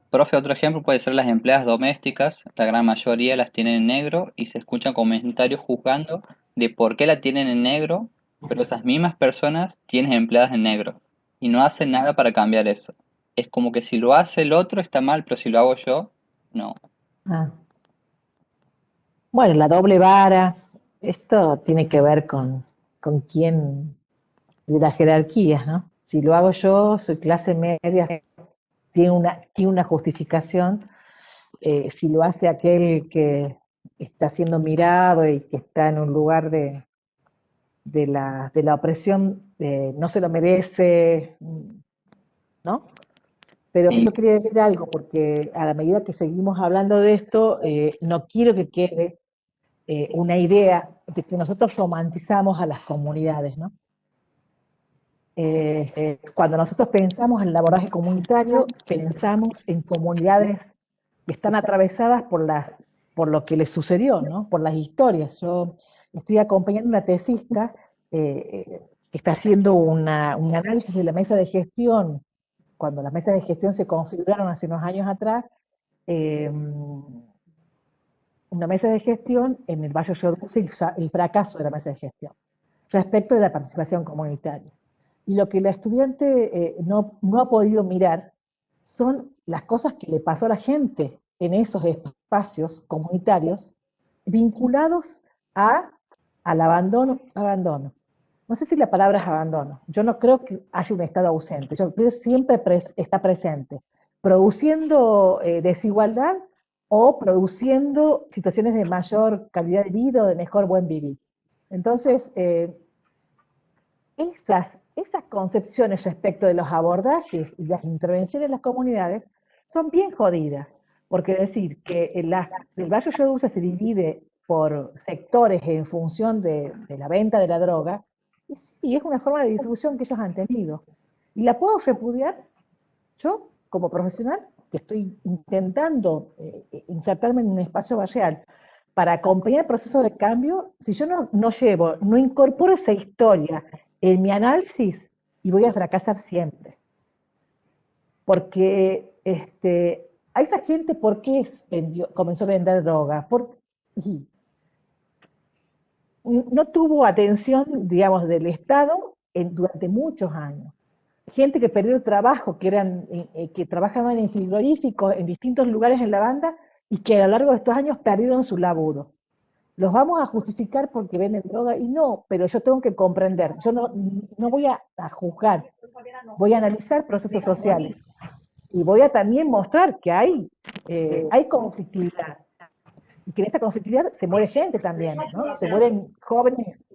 Profe, otro ejemplo puede ser las empleadas domésticas. La gran mayoría las tienen en negro y se escuchan comentarios juzgando de por qué la tienen en negro, pero esas mismas personas tienen empleadas en negro y no hacen nada para cambiar eso. Es como que si lo hace el otro está mal, pero si lo hago yo, no. Ah. Bueno, la doble vara, esto tiene que ver con quién, de las jerarquías, ¿no? Si lo hago yo, soy clase media, tiene una justificación. Si lo hace aquel que está siendo mirado y que está en un lugar de la opresión, no se lo merece, ¿no? Pero Sí, yo quería decir algo, porque a la medida que seguimos hablando de esto, no quiero que quede una idea de que nosotros romantizamos a las comunidades, ¿no? Cuando nosotros pensamos en el abordaje comunitario, pensamos en comunidades que están atravesadas por lo que les sucedió, ¿no? Por las historias. Yo estoy acompañando a una tesista que está haciendo un análisis de la mesa de gestión, cuando las mesas de gestión se configuraron hace unos años atrás, una mesa de gestión en el Valle Yoduz y el fracaso de la mesa de gestión respecto de la participación comunitaria. Y lo que la estudiante no ha podido mirar son las cosas que le pasó a la gente en esos espacios comunitarios vinculados al abandono. No sé si la palabra es abandono. Yo no creo que haya un Estado ausente. Yo creo que siempre está presente, produciendo desigualdad o produciendo situaciones de mayor calidad de vida o de mejor buen vivir. Entonces, esas concepciones respecto de los abordajes y las intervenciones en las comunidades son bien jodidas, porque decir que el Valle Yoduz se divide por sectores en función de la venta de la droga, y sí, es una forma de distribución que ellos han tenido. Y la puedo repudiar yo, como profesional, que estoy intentando insertarme en un espacio barrial para acompañar el proceso de cambio, si yo no incorporo esa historia en mi análisis, y voy a fracasar siempre. Porque a esa gente, ¿por qué comenzó a vender droga? Y no tuvo atención, digamos, del Estado durante muchos años. Gente que perdió el trabajo, que trabajaban en frigoríficos en distintos lugares en la banda y que a lo largo de estos años perdieron su laburo. Los vamos a justificar porque venden droga y no, pero yo tengo que comprender. Yo no voy a juzgar, voy a analizar procesos sociales y voy a también mostrar que hay conflictividad y que en esa conflictividad se muere gente también, ¿no? Se mueren jóvenes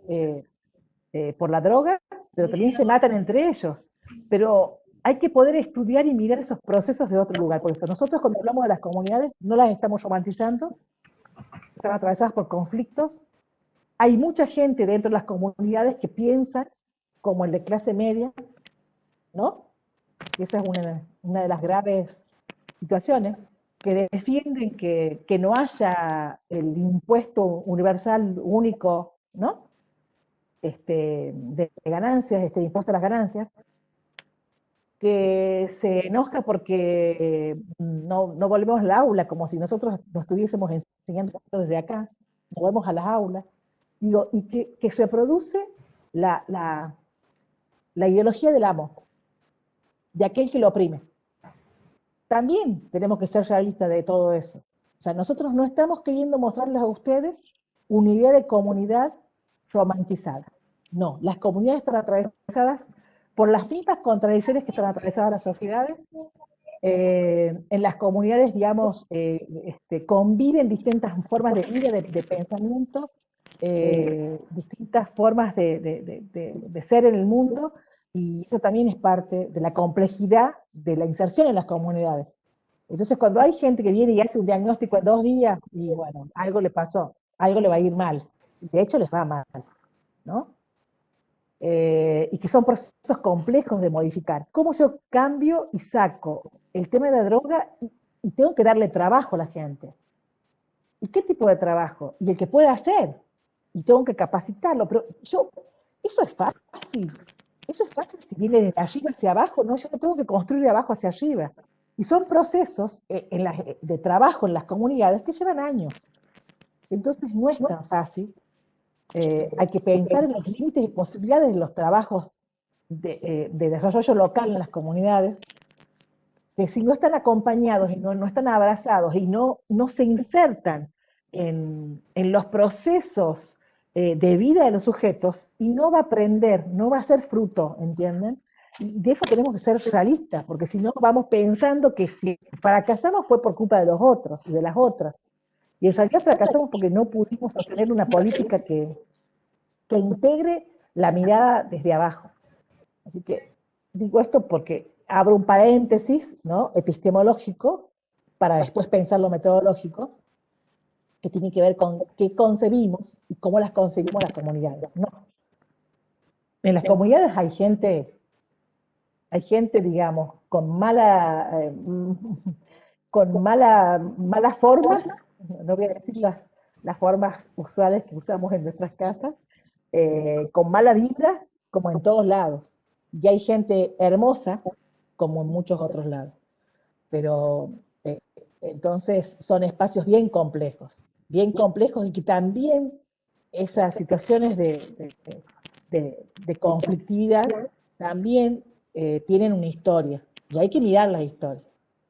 por la droga, pero también se matan entre ellos. Pero hay que poder estudiar y mirar esos procesos de otro lugar. Por eso nosotros cuando hablamos de las comunidades no las estamos romantizando, están atravesadas por conflictos. Hay mucha gente dentro de las comunidades que piensan como el de clase media, ¿no? Y esa es una de las graves situaciones que defienden que no haya el impuesto universal único, ¿no? De ganancias, impuesto a las ganancias, que se enoja porque no volvemos al aula, como si nosotros nos estuviésemos enseñando desde acá, no volvemos a las aulas, digo, y que se produce la ideología del amo, de aquel que lo oprime. También tenemos que ser realistas de todo eso. O sea, nosotros no estamos queriendo mostrarles a ustedes una idea de comunidad romantizada. No, las comunidades están atravesadas por las mismas contradicciones que están atravesadas las sociedades. En las comunidades, digamos, conviven distintas formas de vida, de pensamiento, distintas formas de ser en el mundo, y eso también es parte de la complejidad de la inserción en las comunidades. Entonces, cuando hay gente que viene y hace un diagnóstico en 2 días, y bueno, algo le pasó, algo le va a ir mal. De hecho, les va mal, ¿no? Y que son procesos complejos de modificar. ¿Cómo yo cambio y saco el tema de la droga y tengo que darle trabajo a la gente? ¿Y qué tipo de trabajo? Y el que pueda hacer. Y tengo que capacitarlo. Pero eso es fácil. Eso es fácil si viene de arriba hacia abajo. No, yo lo tengo que construir de abajo hacia arriba. Y son procesos de trabajo en las comunidades que llevan años. Entonces no es tan fácil. Hay que pensar en los límites y posibilidades de los trabajos de desarrollo local en las comunidades, que si no están acompañados y no están abrazados y no se insertan en los procesos de vida de los sujetos, y no va a aprender, no va a ser fruto, ¿entienden? Y de eso tenemos que ser realistas, porque si no vamos pensando que si fracasamos fue por culpa de los otros y de las otras. Y en realidad fracasamos porque no pudimos sostener una política que integre la mirada desde abajo. Así que digo esto porque abro un paréntesis, ¿no?, epistemológico, para después pensar lo metodológico, que tiene que ver con qué concebimos y cómo las concebimos las comunidades, ¿no? En las comunidades hay gente, digamos, con malas formas, no voy a decir las formas usuales que usamos en nuestras casas, con mala vibra, como en todos lados. Y hay gente hermosa, como en muchos otros lados. Pero entonces son espacios bien complejos y que también esas situaciones de conflictividad también tienen una historia, y hay que mirar las historias.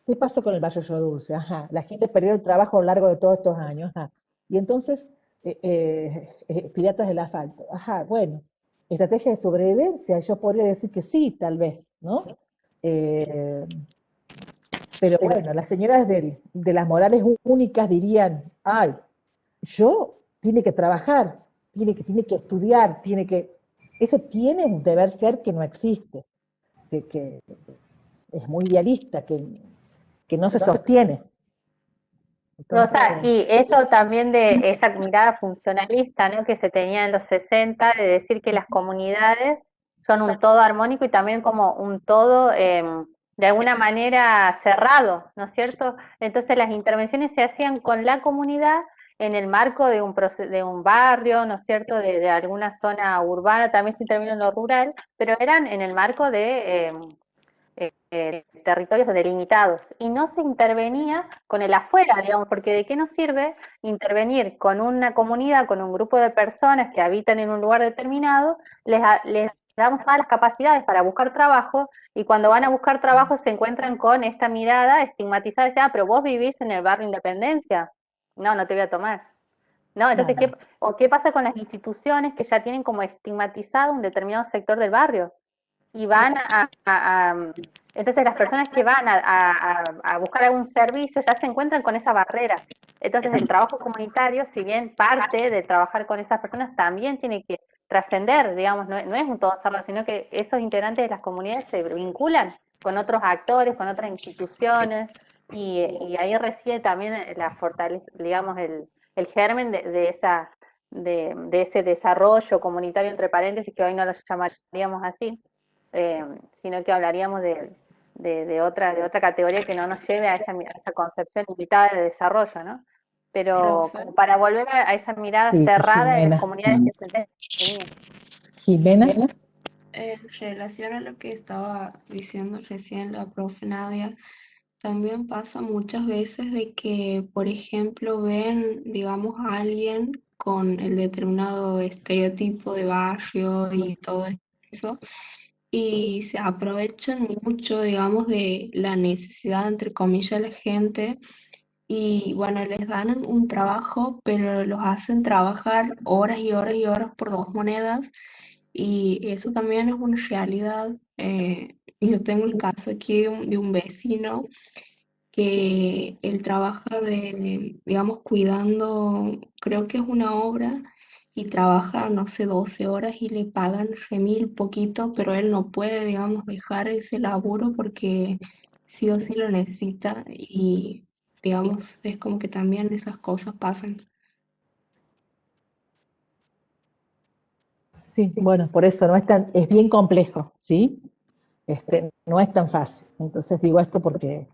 ¿Qué pasó con el Valle Río Dulce? Ajá, la gente perdió el trabajo a lo largo de todos estos años. Ajá. Y entonces, piratas del asfalto. Ajá, bueno, estrategia de sobrevivencia, yo podría decir que sí, tal vez, ¿no? Pero bueno, las señoras de las morales únicas dirían, ay, tiene que trabajar, tiene que estudiar, eso tiene un deber ser que no existe, que es muy idealista, que no se sostiene. Rosa, y eso también de esa mirada funcionalista, ¿no?, que se tenía en los 60, de decir que las comunidades son un todo armónico y también como un todo de alguna manera cerrado, ¿no es cierto? Entonces las intervenciones se hacían con la comunidad en el marco de un barrio, ¿no es cierto?, de alguna zona urbana, también se intervino en lo rural, pero eran en el marco de territorios delimitados, y no se intervenía con el afuera, digamos, porque ¿de qué nos sirve intervenir con una comunidad, con un grupo de personas que habitan en un lugar determinado? Les damos todas las capacidades para buscar trabajo, y cuando van a buscar trabajo se encuentran con esta mirada estigmatizada, de pero vos vivís en el barrio Independencia, no te voy a tomar. No, entonces, ¿qué pasa con las instituciones que ya tienen como estigmatizado un determinado sector del barrio? Y van entonces las personas que van a buscar algún servicio ya se encuentran con esa barrera. Entonces el trabajo comunitario, si bien parte de trabajar con esas personas, también tiene que trascender, digamos, no es un todo cerrado, sino que esos integrantes de las comunidades se vinculan con otros actores, con otras instituciones, y ahí reside también la fortaleza, digamos, el germen de ese desarrollo comunitario, entre paréntesis, que hoy no lo llamaríamos así, sino que hablaríamos de otra categoría que no nos lleve a esa concepción limitada de desarrollo, ¿no? Pero Profe. como para volver a esa mirada Sí, cerrada de las Jimena. comunidades que se tenían. Jimena. En relación a lo que estaba diciendo recién la profe Nadia, también pasa muchas veces de que, por ejemplo, ven, digamos, a alguien con el determinado estereotipo de barrio y todo eso, y se aprovechan mucho, digamos, de la necesidad, entre comillas, de la gente, y bueno, les dan un trabajo, pero los hacen trabajar horas y horas y horas por 2 monedas, y eso también es una realidad. Yo tengo el caso aquí de un vecino que él trabaja digamos, cuidando, creo que es una obra, y trabaja, no sé, 12 horas y le pagan remil poquito, pero él no puede, digamos, dejar ese laburo porque sí o sí lo necesita, y, digamos, es como que también esas cosas pasan. Sí, bueno, por eso es bien complejo, ¿sí? No es tan fácil. Entonces digo esto porque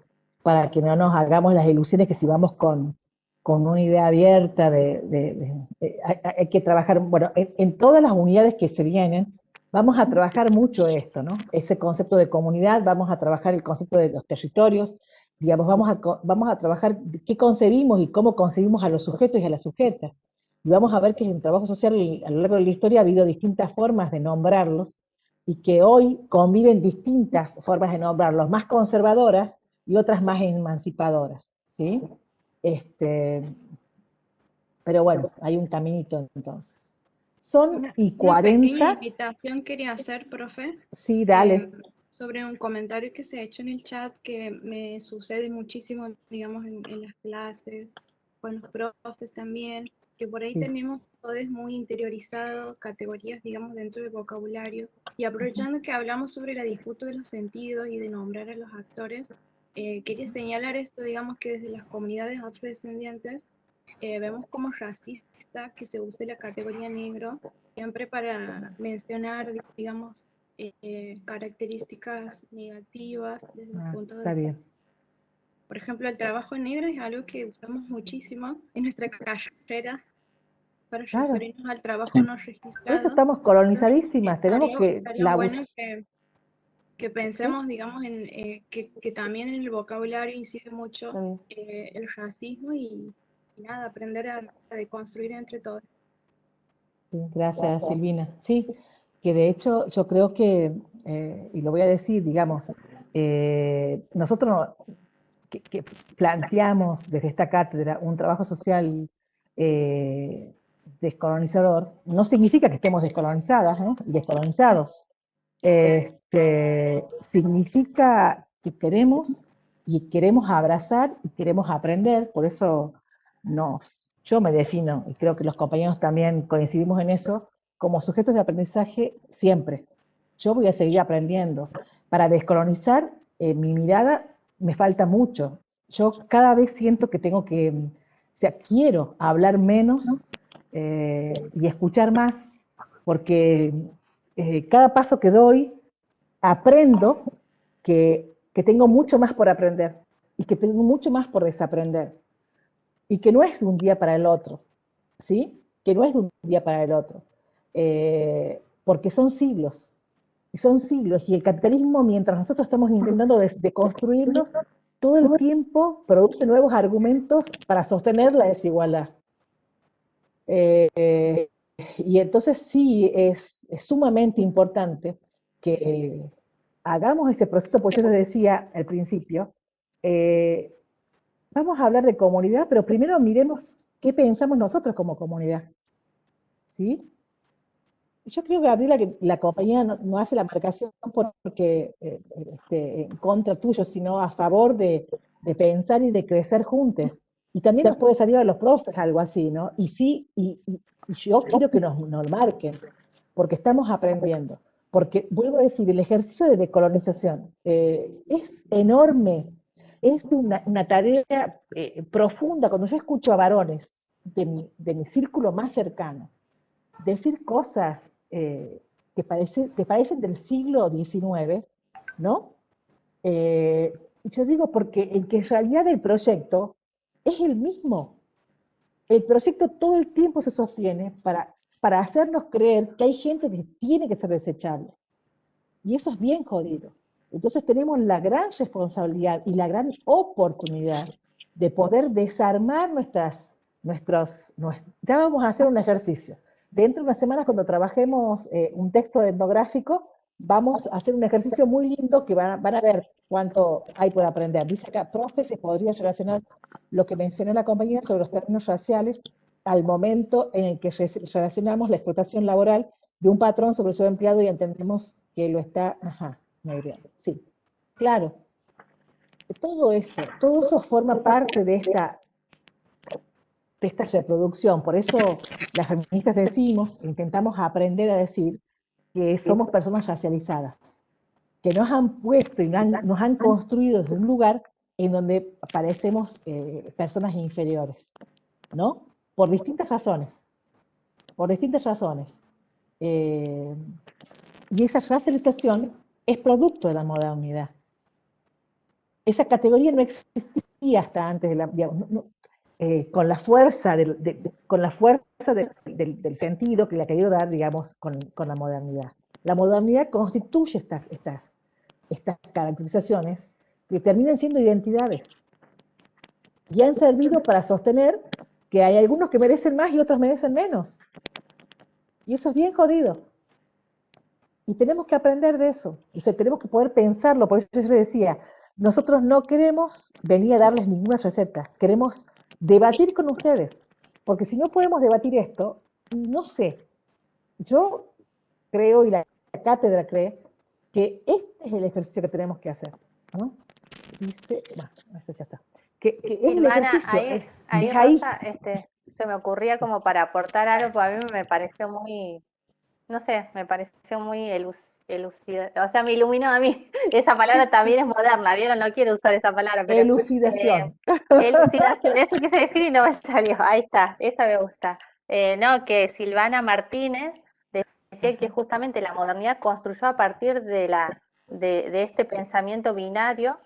para que no nos hagamos las ilusiones que si vamos con una idea abierta hay que trabajar, bueno, en todas las unidades que se vienen, vamos a trabajar mucho esto, ¿no? Ese concepto de comunidad, vamos a trabajar el concepto de los territorios, digamos, vamos a trabajar qué concebimos y cómo concebimos a los sujetos y a las sujetas. Y vamos a ver que en el trabajo social a lo largo de la historia ha habido distintas formas de nombrarlos, y que hoy conviven distintas formas de nombrarlos, más conservadoras y otras más emancipadoras, ¿sí? Pero bueno, hay un caminito entonces. Son Una y pequeña 40, invitación quería hacer, profe, sí, dale. sobre un comentario que se ha hecho en el chat que me sucede muchísimo, digamos, en las clases, con los profes también, que por ahí Sí. tenemos todos muy interiorizados, categorías, digamos, dentro del vocabulario, y aprovechando que hablamos sobre la disputa de los sentidos y de nombrar a los actores, quería señalar esto, digamos, que desde las comunidades afrodescendientes vemos como racista que se use la categoría negro siempre para mencionar, digamos, características negativas desde el punto de Está vista. bien. Por ejemplo, el trabajo negro es algo que usamos muchísimo en nuestra carrera para Claro. referirnos al trabajo no Por eso registrado. estamos colonizadísimas, tenemos que Estaría bueno que pensemos, digamos, que también en el vocabulario incide mucho el racismo y nada, aprender a deconstruir entre todos. Sí, gracias, Silvina. Sí, que de hecho yo creo que, y lo voy a decir, digamos, nosotros que planteamos desde esta cátedra un trabajo social descolonizador, no significa que estemos descolonizadas, ¿no? Y descolonizados. Significa que queremos abrazar y queremos aprender, por eso yo me defino, y creo que los compañeros también coincidimos en eso, como sujetos de aprendizaje siempre. Yo voy a seguir aprendiendo. Para descolonizar mi mirada me falta mucho. Yo cada vez siento que tengo que, o sea, quiero hablar menos y escuchar más, porque cada paso que doy aprendo que tengo mucho más por aprender y que tengo mucho más por desaprender y que no es de un día para el otro, ¿sí? Que no es de un día para el otro, porque son siglos, y el capitalismo, mientras nosotros estamos intentando de construirnos, todo el tiempo produce nuevos argumentos para sostener la desigualdad. Y entonces sí, es sumamente importante que hagamos ese proceso, pues yo les decía al principio, vamos a hablar de comunidad, pero primero miremos qué pensamos nosotros como comunidad, ¿sí? Yo creo, Gabriela, que la compañía no hace la marcación porque en contra tuyo, sino a favor de pensar y de crecer juntos. Y también nos puede salir a los profes algo así, ¿no? Y sí, y yo quiero que nos marquen, porque estamos aprendiendo. Porque, vuelvo a decir, el ejercicio de decolonización es enorme, es una tarea profunda. Cuando yo escucho a varones de mi círculo más cercano decir cosas que parecen del siglo XIX, ¿no? Yo digo porque en realidad el proyecto es el mismo. El proyecto todo el tiempo se sostiene para hacernos creer que hay gente que tiene que ser desechable. Y eso es bien jodido. Entonces tenemos la gran responsabilidad y la gran oportunidad de poder desarmar ya vamos a hacer un ejercicio. Dentro de unas semanas, cuando trabajemos un texto etnográfico, vamos a hacer un ejercicio muy lindo que van a ver cuánto hay por aprender. Dice acá, profe, se podría relacionar lo que mencionó la compañera sobre los términos raciales al momento en el que relacionamos la explotación laboral de un patrón sobre su empleado y entendemos que lo está, negreando. Sí, claro. Todo eso forma parte de esta reproducción. Por eso las feministas decimos, intentamos aprender a decir que somos personas racializadas, que nos han puesto y nos han construido desde un lugar en donde parecemos personas inferiores, ¿no? Por distintas razones. Por distintas razones. Y esa racialización es producto de la modernidad. Esa categoría no existía hasta antes de con la fuerza, del sentido que le ha querido dar, digamos, con la modernidad. La modernidad constituye estas caracterizaciones que terminan siendo identidades y han servido para sostener que hay algunos que merecen más y otros merecen menos. Y eso es bien jodido. Y tenemos que aprender de eso. O sea, tenemos que poder pensarlo. Por eso yo le decía, nosotros no queremos venir a darles ninguna receta. Queremos debatir con ustedes. Porque si no podemos debatir esto, y no sé, yo creo, y la cátedra cree, que este es el ejercicio que tenemos que hacer, ¿no? Dice, bueno, eso ya está. Que es el Silvana, ejercicio. ahí ahí. Rosa, se me ocurría como para aportar algo, porque a mí me pareció muy, no sé, me pareció muy o sea, me iluminó a mí. Esa palabra también es moderna, ¿vieron? No quiero usar esa palabra, pero Elucidación. elucidación, eso quise decir y no me salió. Ahí está, esa me gusta. No, que Silvana Martínez decía que justamente la modernidad construyó a partir de este pensamiento binario,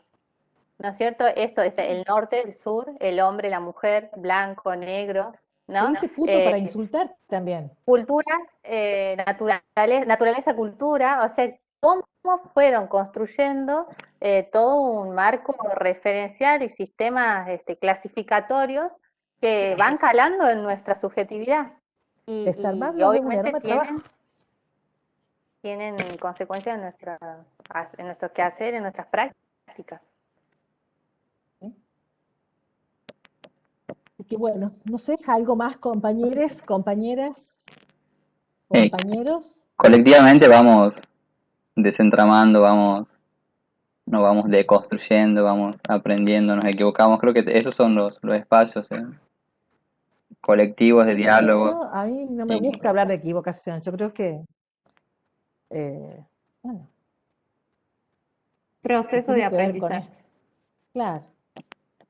¿no es cierto? Esto es el norte, el sur, el hombre, la mujer, blanco, negro, Se ¿no? dice puto para insultar también. Cultura, naturaleza, cultura, o sea, cómo fueron construyendo todo un marco referencial y sistemas clasificatorios que van calando en nuestra subjetividad y Desarmarnos es un obviamente enorme trabajo. tienen consecuencias en nuestro quehacer, en nuestras prácticas. Así que bueno, no sé, algo más, compañeros, compañeras, Eh, compañeros. colectivamente vamos desentramando, nos vamos deconstruyendo, vamos aprendiendo, nos equivocamos. Creo que esos son los espacios colectivos de Sí, diálogo. a mí no me Y gusta hablar de equivocación. Yo creo que, bueno, que Proceso de tiene que ver con aprendizaje. esto. Claro,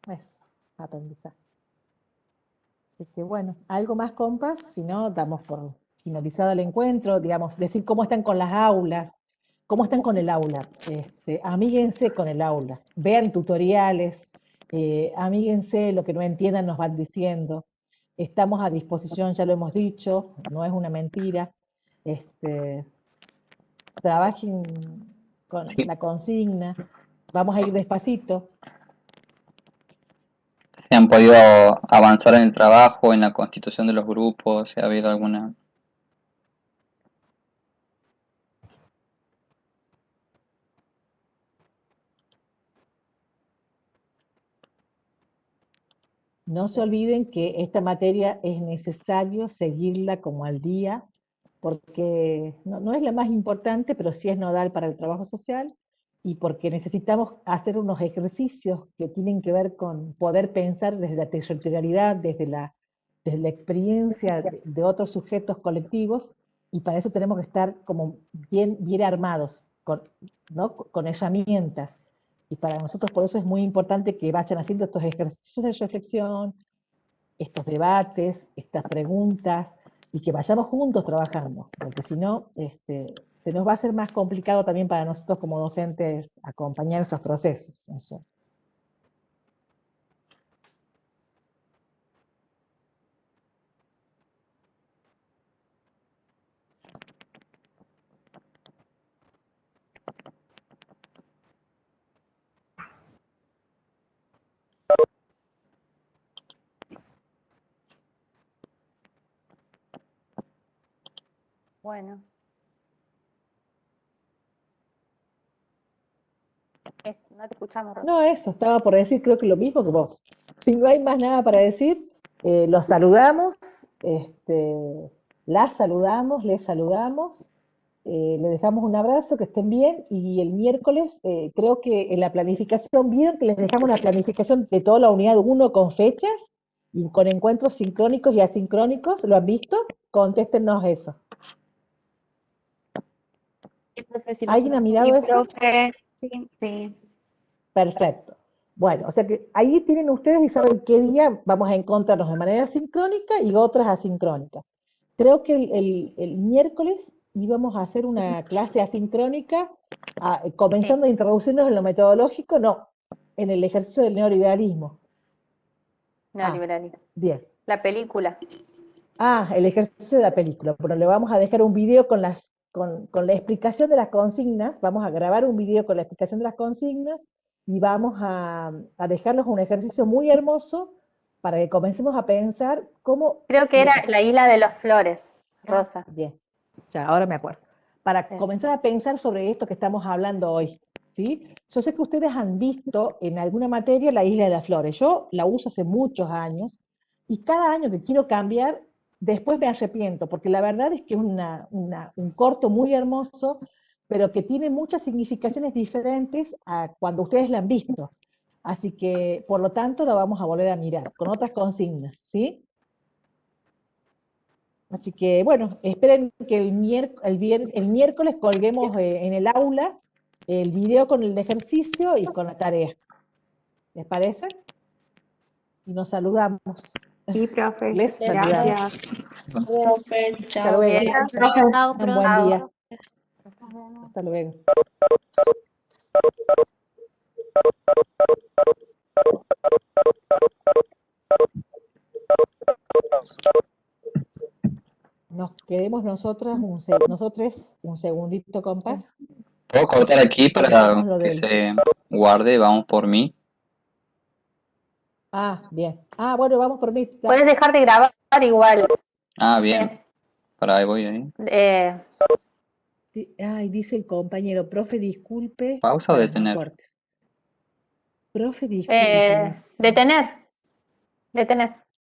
eso, aprendizaje. Así que bueno, algo más, compas, si no, damos por finalizado el encuentro, digamos, decir cómo están con las aulas, cómo están con el aula. Amíguense con el aula, vean tutoriales, amíguense, lo que no entiendan nos van diciendo. Estamos a disposición, ya lo hemos dicho, no es una mentira. Trabajen con sí, la consigna, vamos a ir despacito. se han podido avanzar en el trabajo, en la constitución de los grupos, si ha habido alguna... No se olviden que esta materia es necesario seguirla como al día, porque no es la más importante, pero sí es nodal para el trabajo social, y porque necesitamos hacer unos ejercicios que tienen que ver con poder pensar desde la territorialidad, desde la experiencia de otros sujetos colectivos, y para eso tenemos que estar como bien armados, ¿no? Con herramientas. Y para nosotros por eso es muy importante que vayan haciendo estos ejercicios de reflexión, estos debates, estas preguntas, y que vayamos juntos trabajando, porque si no, se nos va a hacer más complicado también para nosotros como docentes acompañar esos procesos. Eso. Bueno. No te escuchamos, Rosa. No, eso, estaba por decir creo que lo mismo que vos. Si no hay más nada para decir, los saludamos, las saludamos, les saludamos, les dejamos un abrazo, que estén bien, y el miércoles creo que en la planificación, vieron que les dejamos la planificación de toda la unidad 1 con fechas y con encuentros sincrónicos y asincrónicos, ¿lo han visto? Contéstenos eso. Sí, profe, sí, ¿Alguien ha mirado sí, eso? profe, sí, sí. Perfecto. Bueno, o sea que ahí tienen ustedes y saben qué día vamos a encontrarnos de manera sincrónica y otras asincrónicas. Creo que el miércoles íbamos a hacer una clase asincrónica, comenzando a introducirnos en lo metodológico, no, en el ejercicio del neoliberalismo. Neoliberalismo. Bien. La película. El ejercicio de la película. Bueno, le vamos a dejar un video con la explicación de las consignas, vamos a grabar un video con la explicación de las consignas y vamos a dejarles un ejercicio muy hermoso para que comencemos a pensar cómo... Creo que era la isla de las flores, Rosa. Bien, ya, ahora me acuerdo. Para Eso. comenzar a pensar sobre esto que estamos hablando hoy, ¿sí? Yo sé que ustedes han visto en alguna materia la isla de las flores. Yo la uso hace muchos años y cada año que quiero cambiar, después me arrepiento, porque la verdad es que es un corto muy hermoso, pero que tiene muchas significaciones diferentes a cuando ustedes la han visto. Así que, por lo tanto, la vamos a volver a mirar con otras consignas, ¿sí? Así que, bueno, esperen que el miércoles colguemos en el aula el video con el ejercicio y con la tarea. ¿Les parece? Y nos saludamos. Sí, profe. Les saludamos. Gracias. Profe, Hasta chao. luego. Chao, Un buen profe. día. Nos vemos. Hasta luego. Nos quedemos nosotros un segundito, compás. ¿Puedo cortar aquí para Terminamos lo que del... se guarde? Vamos por mí. Bien. Bueno, vamos por mí. Puedes dejar de grabar igual. Bien. Sí. Para ahí voy ahí. Dice el compañero, profe, disculpe. ¿Pausa o No detener? cortes. Profe, disculpe. Detener.